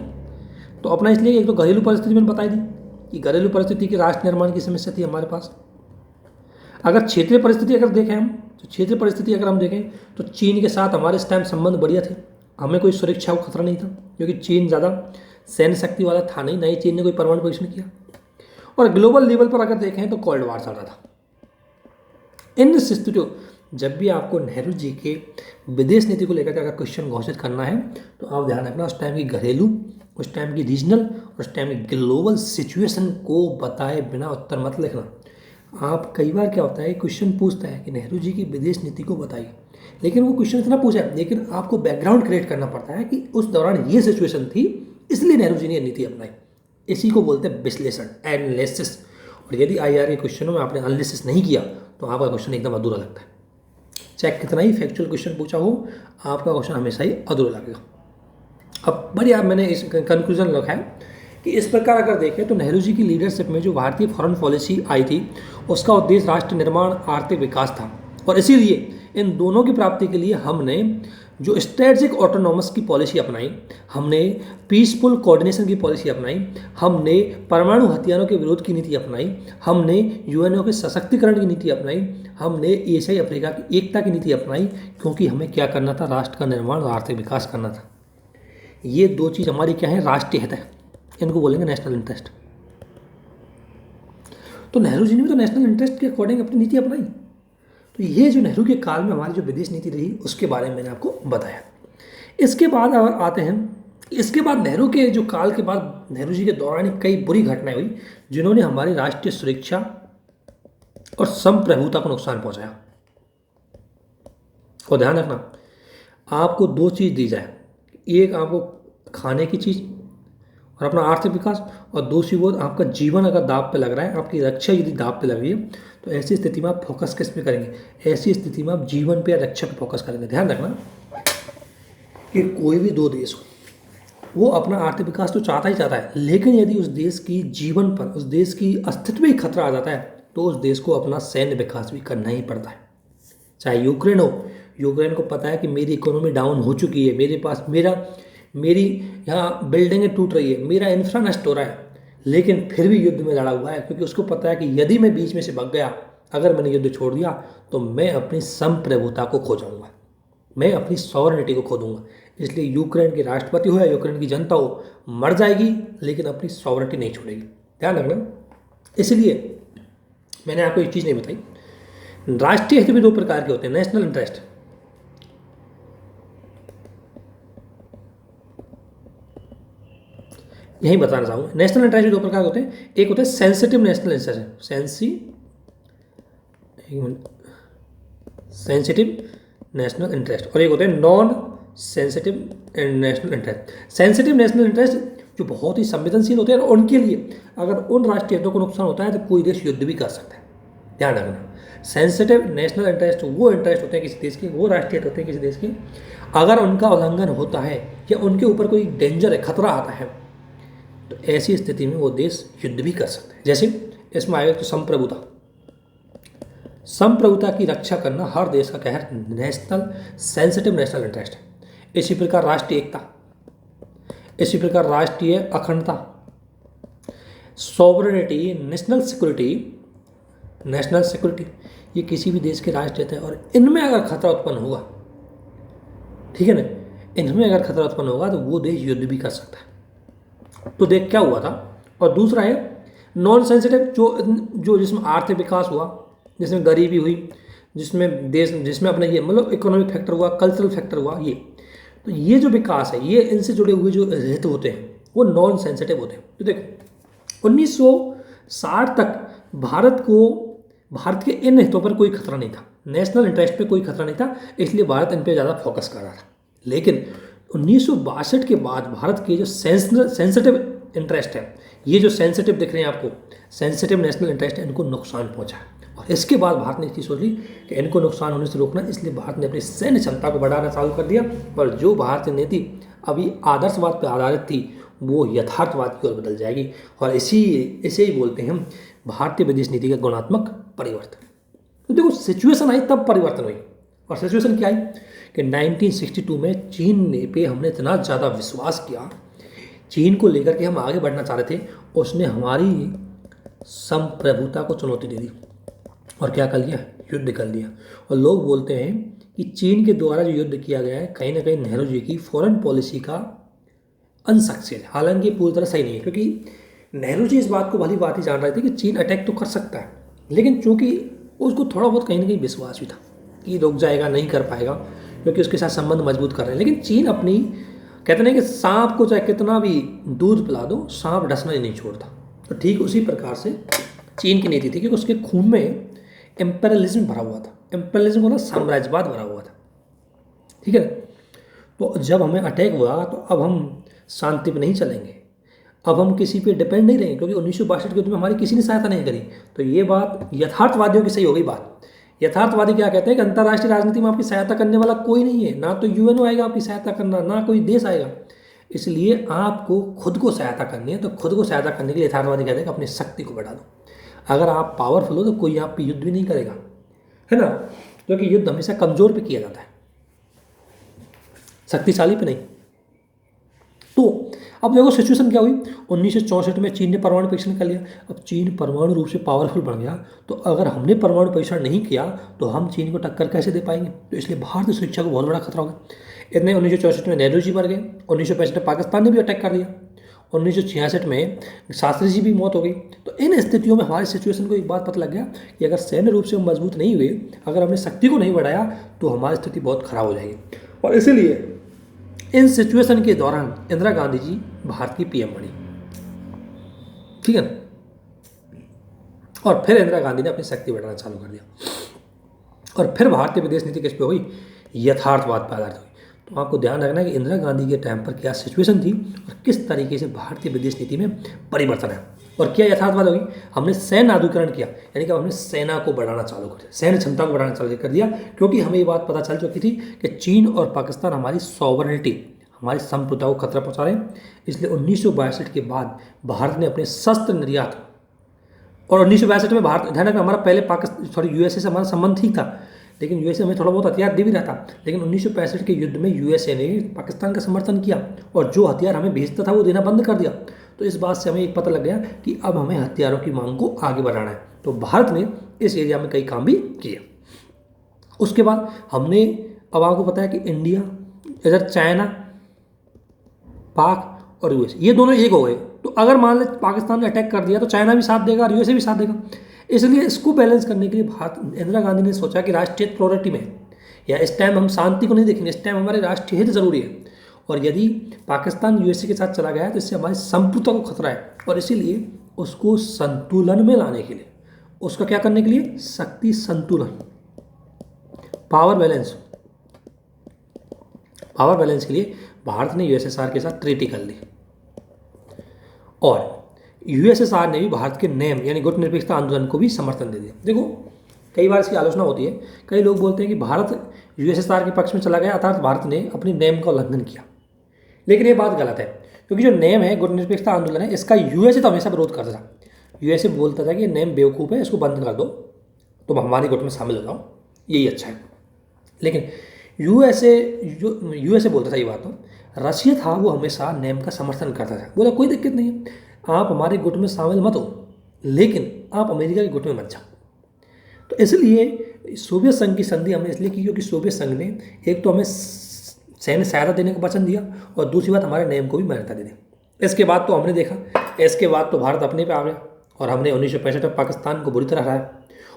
तो अपना इसलिए, एक तो घरेलू परिस्थिति मैंने बताई दी कि घरेलू परिस्थिति की राष्ट्र निर्माण की समस्या थी हमारे पास। अगर क्षेत्रीय परिस्थिति अगर हम देखें तो चीन के साथ हमारे इस टाइम संबंध बढ़िया थे, हमें कोई सुरक्षा का खतरा नहीं था क्योंकि चीन ज़्यादा सैन्य शक्ति वाला था नहीं, ना ही चीन ने कोई परमाणु परीक्षण किया। और ग्लोबल लेवल पर अगर देखें तो कोल्ड वार चल रहा था। इन स्थितियों, जब भी आपको नेहरू जी के विदेश नीति को लेकर अगर क्वेश्चन घोषित करना है तो आप ध्यान रखना उस टाइम की घरेलू, उस टाइम की रीजनल और उस टाइम की ग्लोबल सिचुएशन को बताए बिना उत्तर मत लिखना। आप कई बार क्या होता है, क्वेश्चन पूछता है कि नेहरू जी की विदेश नीति को बताइए, लेकिन वो क्वेश्चन इतना पूछा है, लेकिन आपको बैकग्राउंड क्रिएट करना पड़ता है कि उस दौरान ये सिचुएशन थी इसलिए नेहरू जी ने नीति अपनाई। इसी को बोलते हैं विश्लेषण, एनालिसिस। और यदि IR के क्वेश्चनों में आपने एनालिसिस नहीं किया तो आपका क्वेश्चन एकदम अधूरा लगता है। चाहे कितना ही फैक्चुअल क्वेश्चन पूछा हो, आपका क्वेश्चन हमेशा ही अधूरा लगेगा। अब बढ़िया मैंने इस कंक्लूजन रखा है कि इस प्रकार अगर देखें तो नेहरू जी की लीडरशिप में जो भारतीय फॉरेन पॉलिसी आई थी उसका उद्देश्य राष्ट्र निर्माण, आर्थिक विकास था, और इसीलिए इन दोनों की प्राप्ति के लिए हमने जो स्ट्रेटजिक ऑटोनॉमस की पॉलिसी अपनाई, हमने पीसफुल कोऑर्डिनेशन की पॉलिसी अपनाई, हमने परमाणु हथियारों के विरोध की नीति अपनाई, हमने UNO के सशक्तिकरण की नीति अपनाई, हमने एशियाई अफ्रीका की एकता की नीति अपनाई, क्योंकि हमें क्या करना था, राष्ट्र का निर्माण और आर्थिक विकास करना था। ये दो चीज़ हमारी क्या है, राष्ट्रीय हित है, इनको बोलेंगे नेशनल इंटरेस्ट। तो नेहरू जी ने भी तो नेशनल इंटरेस्ट के अकॉर्डिंग अपनी नीति अपनाई। तो ये जो नेहरू के काल में हमारी जो विदेश नीति रही उसके बारे में मैंने आपको बताया। इसके बाद अगर आते हैं, इसके बाद नेहरू के जो काल के बाद नेहरू जी के दौरान कई बुरी घटनाएं हुई जिन्होंने हमारी राष्ट्रीय सुरक्षा और संप्रभुता को नुकसान पहुंचाया। और ध्यान रखना, आपको दो चीज़ दी जाए, एक आपको खाने की चीज़ और अपना आर्थिक विकास, और दूसरी वो आपका जीवन अगर दाव पे लग रहा है, आपकी रक्षा यदि दाव पे लग रही है, तो ऐसी स्थिति में आप फोकस किस पे करेंगे, ऐसी स्थिति में आप जीवन पे या रक्षा पे फोकस करेंगे। ध्यान रखना कि कोई भी दो देश हो वो अपना आर्थिक विकास तो चाहता ही चाहता है, लेकिन यदि उस देश की जीवन पर, उस देश की अस्तित्व में ही खतरा आ जाता है तो उस देश को अपना सैन्य विकास भी करना ही पड़ता है। चाहे यूक्रेन हो, यूक्रेन को पता है कि मेरी इकोनॉमी डाउन हो चुकी है, मेरे पास मेरी यहाँ बिल्डिंगें टूट रही है, मेरा इंफ्रा नष्ट हो रहा है, लेकिन फिर भी युद्ध में लड़ा हुआ है, क्योंकि उसको पता है कि यदि मैं बीच में से भाग गया, अगर मैंने युद्ध छोड़ दिया, तो मैं अपनी संप्रभुता को खो जाऊंगा, मैं अपनी सॉवरेनिटी को खो दूंगा। इसलिए यूक्रेन के राष्ट्रपति हो या यूक्रेन की जनता हो, मर जाएगी लेकिन अपनी सॉवरेनिटी नहीं छोड़ेगी। ध्यान रखना। इसलिए मैंने आपको एक चीज़ नहीं बताई, राष्ट्रीय हित भी दो प्रकार के होते हैं, नेशनल इंटरेस्ट। यही बताना चाहूँगा, नेशनल इंटरेस्ट भी दो प्रकार के होते हैं। एक होते हैं sensitive national interest, sensitive national interest, और एक होते हैं non sensitive national interest. Sensitive national interest जो बहुत ही संवेदनशील होते हैं, और उनके लिए अगर उन राष्ट्रीय हितों को नुकसान होता है तो कोई देश युद्ध भी कर सकता है। ध्यान रखना, सेंसिटिव नेशनल इंटरेस्ट वो इंटरेस्ट होते हैं किसी देश के, वो राष्ट्रीय हित होते हैं किसी देश के, अगर उनका उल्लंघन होता है या उनके ऊपर कोई डेंजर है, खतरा आता है, तो ऐसी स्थिति में वो देश युद्ध भी कर सकते हैं। जैसे इसमें आएगा तो संप्रभुता, संप्रभुता की रक्षा करना हर देश का क्या है, नेशनल सेंसिटिव नेशनल इंटरेस्ट है। इसी प्रकार राष्ट्रीय एकता, इसी प्रकार राष्ट्रीय अखंडता, सॉवरेनिटी, नेशनल सिक्योरिटी, ये किसी भी देश के राष्ट्रीय हित है, और इनमें अगर खतरा उत्पन्न होगा, ठीक है ना, इनमें अगर खतरा उत्पन्न होगा तो वो देश युद्ध भी कर सकता है। तो देख क्या हुआ था। और दूसरा है नॉन सेंसिटिव, जो जिसमें आर्थिक विकास हुआ, जिसमें गरीबी हुई, जिसमें अपने ये मतलब इकोनॉमिक फैक्टर हुआ, कल्चरल फैक्टर हुआ, तो ये जो विकास है, ये इनसे जुड़े हुए जो हित होते हैं वो नॉन सेंसिटिव होते हैं। तो देखो 1960 तक भारत के इन हितों पर कोई खतरा नहीं था, नेशनल इंटरेस्ट पे कोई खतरा नहीं था, इसलिए भारत इन पे ज़्यादा फोकस कर रहा था। लेकिन 1962 के बाद भारत के जो सेंसिटिव इंटरेस्ट है, ये जो सेंसिटिव दिख रहे हैं आपको, सेंसिटिव नेशनल इंटरेस्ट है, इनको नुकसान पहुंचा, और इसके बाद भारत ने चीज़ सोच ली कि इनको नुकसान होने से रोकना, इसलिए भारत ने अपनी सैन्य क्षमता को बढ़ाना चालू कर दिया। पर जो भारतीय नीति अभी आदर्शवाद पर आधारित थी, वो यथार्थवाद की ओर बदल जाएगी, और इसे ही बोलते हैं हम भारतीय विदेश नीति का गुणात्मक परिवर्तन। तो देखो सिचुएशन आई तब परिवर्तन हुई, और सिचुएशन क्या आई कि 1962 में चीन ने पे हमने इतना ज़्यादा विश्वास किया, चीन को लेकर के हम आगे बढ़ना चाह रहे थे, उसने हमारी संप्रभुता को चुनौती दे दी, और क्या कर लिया, युद्ध कर लिया। और लोग बोलते हैं कि चीन के द्वारा जो युद्ध किया गया है, कहीं ना कहीं नेहरू जी की फॉरेन पॉलिसी का अनसक्सेस है। हालांकि पूरी तरह सही नहीं है, क्योंकि नेहरू जी इस बात को भली बात ही जान रहे थे कि चीन अटैक तो कर सकता है, लेकिन चूंकि उसको थोड़ा बहुत कहीं ना कहीं विश्वास भी था कि रुक जाएगा, नहीं कर पाएगा, क्योंकि उसके साथ संबंध मजबूत कर रहे हैं। लेकिन चीन अपनी, कहते हैं कि सांप को चाहे कितना भी दूध पिला दो, सांप डसना ही नहीं छोड़ता। तो ठीक उसी प्रकार से चीन की नीति थी, क्योंकि उसके खून में एम्पेरियलिज्म भरा हुआ था। एम्पेरियलिज्म मतलब साम्राज्यवाद भरा हुआ था, ठीक है। तो जब हमें अटैक हुआ तो अब हम शांति पे नहीं चलेंगे, अब हम किसी पे डिपेंड नहीं रहेंगे, क्योंकि 1962 के युद्ध में हमारी किसी ने सहायता नहीं करी। तो ये बात यथार्थवादियों की सही हो गई बात। यथार्थवादी क्या कहते हैं कि अंतर्राष्ट्रीय राजनीति में आपकी सहायता करने वाला कोई नहीं है, ना तो यूएनओ आएगा आपकी सहायता करना, ना कोई देश आएगा, इसलिए आपको खुद को सहायता करनी है। तो खुद को सहायता करने के लिए यथार्थवादी कहते हैं कि अपनी शक्ति को बढ़ा दो। अगर आप पावरफुल हो तो कोई आप पे युद्ध भी नहीं करेगा, है ना, क्योंकि युद्ध हमेशा कमजोर पे किया जाता है, शक्तिशाली पे नहीं। तो अब देखो सिचुएशन क्या हुई, 1964 में चीन ने परमाणु परीक्षण कर लिया। अब चीन परमाणु रूप से पावरफुल बन गया, तो अगर हमने परमाणु परीक्षण नहीं किया तो हम चीन को टक्कर कैसे दे पाएंगे। तो इसलिए भारतीय सुरक्षा को बहुत बड़ा खतरा होगा। इतने 1964 में नेहरू जी मर गए, 1965 में पाकिस्तान ने भी अटैक कर लिया, 1966 में शास्त्री जी भी मौत हो गई। तो इन स्थितियों में हमारी सिचुएशन को एक बात पता लग गया कि अगर सैन्य रूप से हम मजबूत नहीं हुए, अगर हमने शक्ति को नहीं बढ़ाया, तो हमारी स्थिति बहुत खराब हो जाएगी। और इसीलिए इन सिचुएशन के दौरान इंदिरा गांधी जी भारत की पीएम बनी, ठीक है ना। और फिर इंदिरा गांधी ने अपनी शक्ति बढ़ाना चालू कर दिया, और फिर भारतीय विदेश नीति किस पे हुई, यथार्थवाद पर आधारित हुई। तो आपको ध्यान रखना है कि इंदिरा गांधी के टाइम पर क्या सिचुएशन थी और किस तरीके से भारतीय विदेश नीति में परिवर्तन है, और क्या यथार्थवाद होगी। हमने सैन्य आधुनिकीकरण किया, यानी कि हमने सेना को बढ़ाना चालू कर दिया, सैन्य क्षमता को बढ़ाना चालू कर दिया, क्योंकि हमें ये बात पता चल चुकी थी कि चीन और पाकिस्तान हमारी सॉवरेनिटी, हमारी संप्रभुता को खतरा पहुंचा रहे हैं। इसलिए 1962 के बाद भारत ने अपने शस्त्र निर्यात, और 1962 में भारत, ध्यान रखना हमारा पहले यूएसए से हमारा संबंध ठीक था, लेकिन यूएसए हमें थोड़ा बहुत हथियार दे भी रहा था, लेकिन 1965 के युद्ध में यूएसए ने पाकिस्तान का समर्थन किया और जो हथियार हमें भेजता था वो देना बंद कर दिया। तो इस बात से हमें एक पता लग गया कि अब हमें हथियारों की मांग को आगे बढ़ाना है। तो भारत ने इस एरिया में कई काम भी किए। उसके बाद हमने, अब आपको पता है कि इंडिया, इधर चाइना, पाक और यूएसए, ये दोनों एक हो गए। तो अगर मान लें पाकिस्तान ने अटैक कर दिया तो चाइना भी साथ देगा और यूएसए भी साथ देगा। इसलिए इसको बैलेंस करने के लिए भारत, इंदिरा गांधी ने सोचा कि राष्ट्रीय हित प्रायोरिटी में, या इस टाइम हम शांति को नहीं देखेंगे, इस टाइम हमारे राष्ट्रीय हित जरूरी है। और यदि पाकिस्तान यूएसए के साथ चला गया है तो इससे हमारी संप्रभुता को खतरा है, और इसीलिए उसको संतुलन में लाने के लिए, उसका क्या करने के लिए, शक्ति संतुलन, पावर बैलेंस, पावर बैलेंस के लिए भारत ने यूएसएसआर के साथ ट्रीटी कर ली। और यूएसएसआर ने भी भारत के नेम यानी गुटनिरपेक्षता आंदोलन को भी समर्थन दे दिया। देखो कई बार इसकी आलोचना होती है, कई लोग बोलते हैं कि भारत यूएसएसआर के पक्ष में चला गया अर्थात भारत ने अपनी नेम का उल्लंघन किया, लेकिन ये बात गलत है, क्योंकि जो नेम है गुटनिरपेक्षता आंदोलन है, इसका यूएसए तो हमेशा विरोध करता था। यूएसए बोलता था कि नेम बेवकूफ़ है, इसको बंद कर दो, तुम हमारी गुट में शामिल हो जाओ, यही अच्छा है। लेकिन यूएसए बोलता था ये बात, तो रशिया था वो हमेशा नेम का समर्थन करता था, बोला कोई दिक्कत नहीं है, आप हमारे गुट में शामिल मत हो, लेकिन आप अमेरिका के गुट में मत जाओ। तो इसलिए सोवियत संघ की संधि हमने इसलिए की क्योंकि सोवियत संघ ने एक तो हमें सैन्य सहायता देने का वचन दिया और दूसरी बात हमारे नेम को भी मान्यता दे दी। इसके बाद तो हमने देखा, इसके बाद तो भारत अपने पे आ गया और हमने 1965 में पाकिस्तान को बुरी तरह हराया।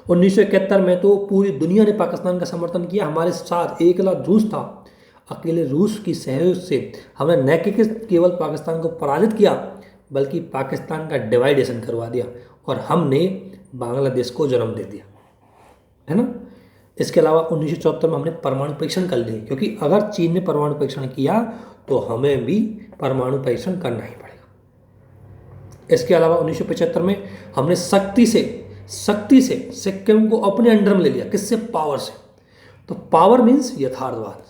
1971 में तो पूरी दुनिया ने पाकिस्तान का समर्थन किया, हमारे साथ अकेला रूस था, अकेले रूस की सहयोग से हमने न केवल पाकिस्तान को पराजित किया बल्कि पाकिस्तान का डिवाइडेशन करवा दिया और हमने बांग्लादेश को जन्म दे दिया, है ना। इसके अलावा 1974 में हमने परमाणु परीक्षण कर लिए, क्योंकि अगर चीन ने परमाणु परीक्षण किया तो हमें भी परमाणु परीक्षण करना ही पड़ेगा। इसके अलावा 1975 में हमने सख्ती से सिक्किम को अपने अंडर में ले लिया, किससे, पावर से। तो पावर मीन्स यथार्थवाद,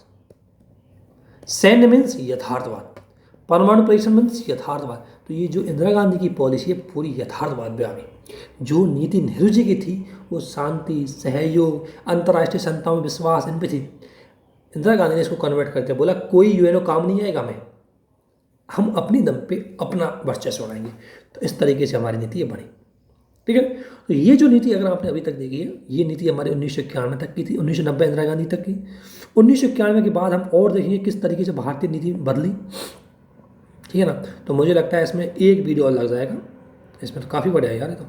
सैन्य मीन्स यथार्थवाद, परमाणु परीक्षण मीन्स यथार्थवाद। तो ये जो इंदिरा गांधी की पॉलिसी है पूरी यथार्थवाद पे आ गई। जो नीति नेहरू जी की थी वो शांति, सहयोग, अंतर्राष्ट्रीय संस्थाओं में विश्वास, इन पे थी। इंदिरा गांधी ने इसको कन्वर्ट करके बोला कोई यूएनओ काम नहीं आएगा, हम अपनी दम पे अपना वर्चस्व बनाएंगे। तो इस तरीके से हमारी नीति ये बनी, ठीक है। तो ये जो नीति अगर आपने अभी तक देखी है, ये नीति हमारे 1991 तक की थी, 1990 इंदिरा गांधी तक की। 1991 के बाद हम और देखेंगे किस तरीके से भारतीय नीति बदली, ठीक है ना। तो मुझे लगता है इसमें एक वीडियो और लग जाएगा, इसमें तो काफ़ी बढ़िया है यार ये तो।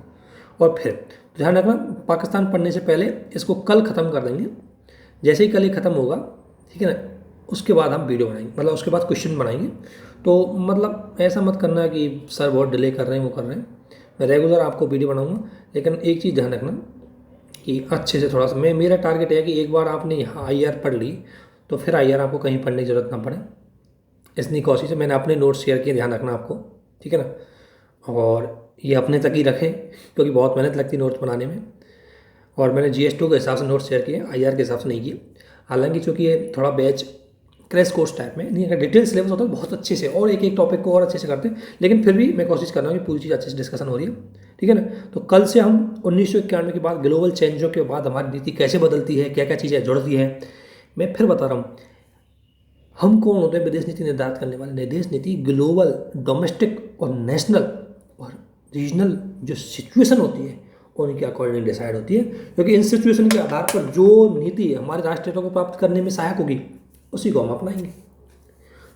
और फिर ध्यान रखना, पाकिस्तान पढ़ने से पहले इसको कल ख़त्म कर देंगे, जैसे ही कल ये ख़त्म होगा, ठीक है ना, उसके बाद हम वीडियो बनाएंगे, मतलब उसके बाद क्वेश्चन बनाएंगे। तो मतलब ऐसा मत करना कि सर बहुत डिले कर रहे हैं, वो कर रहे हैं, मैं रेगुलर आपको वीडियो बनाऊंगा। लेकिन एक चीज़ ध्यान रखना कि अच्छे से थोड़ा सा, मेरा टारगेट है कि एक बार आपने यहाँ IR पढ़ ली तो फिर IR आपको कहीं पढ़ने की ज़रूरत ना पड़े, इसलिए कोशिश है। मैंने अपने नोट्स शेयर किए, ध्यान रखना आपको, ठीक है ना। और ये अपने तक ही रखें क्योंकि बहुत मेहनत लगती है नोट्स बनाने में। और मैंने GS2 के हिसाब से नोट्स शेयर किए, IR के हिसाब से नहीं किए। हालांकि चूँकि ये थोड़ा बैच क्रैश कोर्स टाइप में नहीं, अगर डिटेल सिलेबस होता है बहुत अच्छे से और एक एक टॉपिक को और अच्छे से करते हैं, लेकिन फिर भी मैं कोशिश कर रहा हूँ कि पूरी चीज़ अच्छे से डिस्कशन हो रही है, ठीक है ना। तो कल से हम 1991 के बाद ग्लोबल चेंजों के बाद हमारी नीति कैसे बदलती है, क्या क्या चीज़ें जुड़ती हैं, मैं फिर बता रहा हूँ। हम कौन होते हैं विदेश नीति निर्धारित करने वाले? विदेश नीति ग्लोबल, डोमेस्टिक और नेशनल और रीजनल जो सिचुएशन होती है उनके अकॉर्डिंग डिसाइड होती है, क्योंकि इन सिचुएशन के आधार पर जो नीति हमारे राष्ट्रीय हितों को प्राप्त करने में सहायक होगी उसी को हम अपनाएंगे।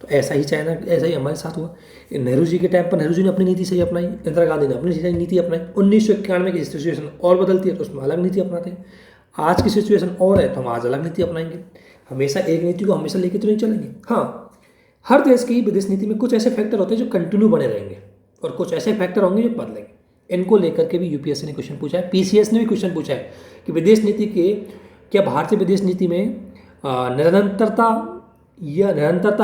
तो ऐसा ही चाइना, ऐसा ही हमारे साथ हुआ। नेहरू जी के टाइम पर नेहरू जी ने अपनी नीति सही अपनाई, इंदिरा गांधी ने अपनी नीति अपनाई। 1991 की सिचुएशन और बदलती है तो उसमें अलग नीति अपनाते हैं। आज की सिचुएशन और है तो हम आज अलग नीति अपनाएंगे। हमेशा एक नीति को हमेशा लेके तो नहीं चलेंगे। हाँ, हर देश की विदेश नीति में कुछ ऐसे फैक्टर होते हैं जो कंटिन्यू बने रहेंगे और कुछ ऐसे फैक्टर होंगे जो बदलेंगे। इनको लेकर के भी UPSC ने क्वेश्चन पूछा है, PCS ने भी क्वेश्चन पूछा है कि विदेश नीति के, क्या भारतीय विदेश नीति में निरंतरता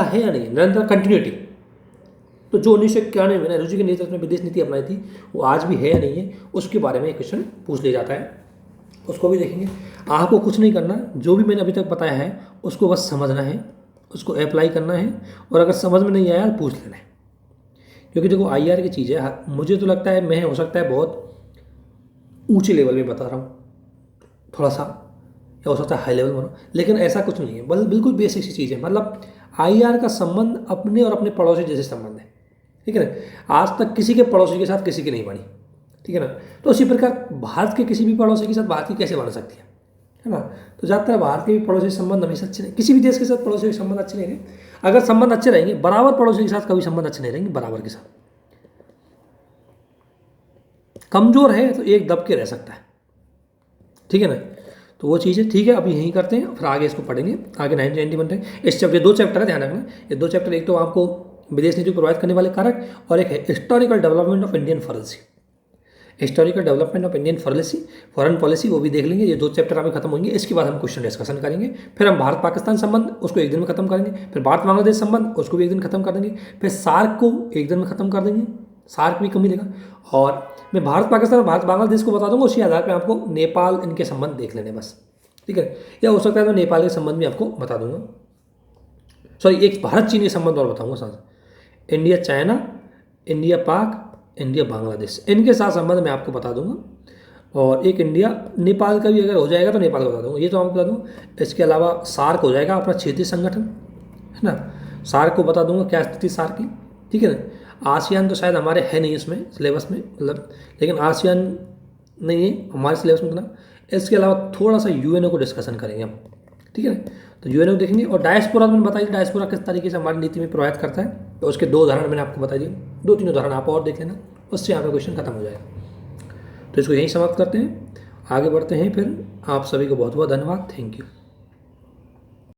है या नहीं, निरंतर कंटिन्यूटी। तो जो 1991 में नेहरू जी के नेतृत्व में विदेश नीति अपनाई थी वो आज भी है या नहीं है, उसके बारे में एक क्वेश्चन पूछ लिया जाता है, उसको भी देखेंगे। आपको कुछ नहीं करना, जो भी मैंने अभी तक बताया है उसको बस समझना है, उसको अप्लाई करना है, और अगर समझ में नहीं आया पूछ लेना है। क्योंकि देखो IR की चीज़ है, मुझे तो लगता है मैं हो सकता है बहुत ऊंचे लेवल में बता रहा हूँ, थोड़ा सा या हो सकता है हाई लेवल बनो, लेकिन ऐसा कुछ नहीं है, बिल्कुल बेसिक सी चीज़ है। मतलब आईआर का संबंध अपने और अपने पड़ोसी जैसे संबंध है, ठीक है ना। आज तक किसी के पड़ोसी के साथ किसी की नहीं बनी, ठीक है ना। तो उसी प्रकार भारत के किसी भी पड़ोसी के साथ भारत की कैसे बन सकती है ना। तो ज़्यादातर भारत के भी पड़ोसी संबंध हमेशा अच्छे नहीं, किसी भी देश के साथ पड़ोसी के संबंध अच्छे नहीं रहेंगे। अगर संबंध अच्छे रहेंगे बराबर, पड़ोसी के साथ कभी संबंध अच्छे नहीं रहेंगे बराबर के साथ। कमज़ोर है तो एक दब के रह सकता है, ठीक है ना। तो वो चीज़ है, ठीक है। अभी यहीं करते हैं, फिर आगे इसको पढ़ेंगे, आगे 1991 तक। इस चैप्टर 2 चैप्टर है, ध्यान रखना। ये 2 चैप्टर, एक तो आपको विदेश नीति प्रोवाइड करने वाले कारक, और एक है historical development of Indian policy. Historical development of Indian policy, foreign policy, वो भी देख लेंगे। ये 2 चैप्टर अभी खत्म होंगे, इसके बाद हम क्वेश्चन डिस्कशन करेंगे। फिर हम भारत पाकिस्तान संबंध, उसको एक दिन में खत्म करेंगे। फिर भारत बांग्लादेश संबंध, उसको भी एक दिन खत्म कर देंगे। फिर सार्क को एक दिन में खत्म कर देंगे, सार्क भी कम मिलेगा। और मैं भारत पाकिस्तान और भारत बांग्लादेश को बता दूंगा, उसी आधार पर आपको नेपाल, इनके संबंध देख लेने बस, ठीक है। या हो सकता है तो नेपाल के संबंध भी आपको बता दूंगा। सॉरी, एक भारत चीन के संबंध और बताऊंगा साथ, इंडिया चाइना, इंडिया पाक, इंडिया बांग्लादेश, इनके साथ संबंध मैं आपको बता दूंगा। और एक इंडिया नेपाल का भी अगर हो जाएगा तो नेपाल का बता दूंगा, ये तो आपको बता दूंगा। इसके अलावा सार्क हो जाएगा अपना क्षेत्रीय संगठन, है ना। सार्क को बता दूंगा क्या स्थिति सार्क की, ठीक है ना। आसियान तो शायद हमारे है नहीं इसमें सिलेबस में, मतलब, लेकिन आसियान नहीं है हमारे सिलेबस में उतना। इसके अलावा थोड़ा सा यूएनओ को डिस्कशन करेंगे हम, ठीक है ना। तो यूएनओ देखेंगे। और डायस्पोरा मैंने बताइए, डायस्पोरा किस तरीके से हमारी नीति में प्रोवाइड करता है, तो उसके 2 उदाहरण मैंने आपको बता दिए। 2-3 उदाहरण आप और देख लेना, उससे आपका क्वेश्चन खत्म हो जाएगा। तो इसको यहीं समाप्त करते हैं, आगे बढ़ते हैं फिर। आप सभी को बहुत बहुत धन्यवाद, थैंक यू।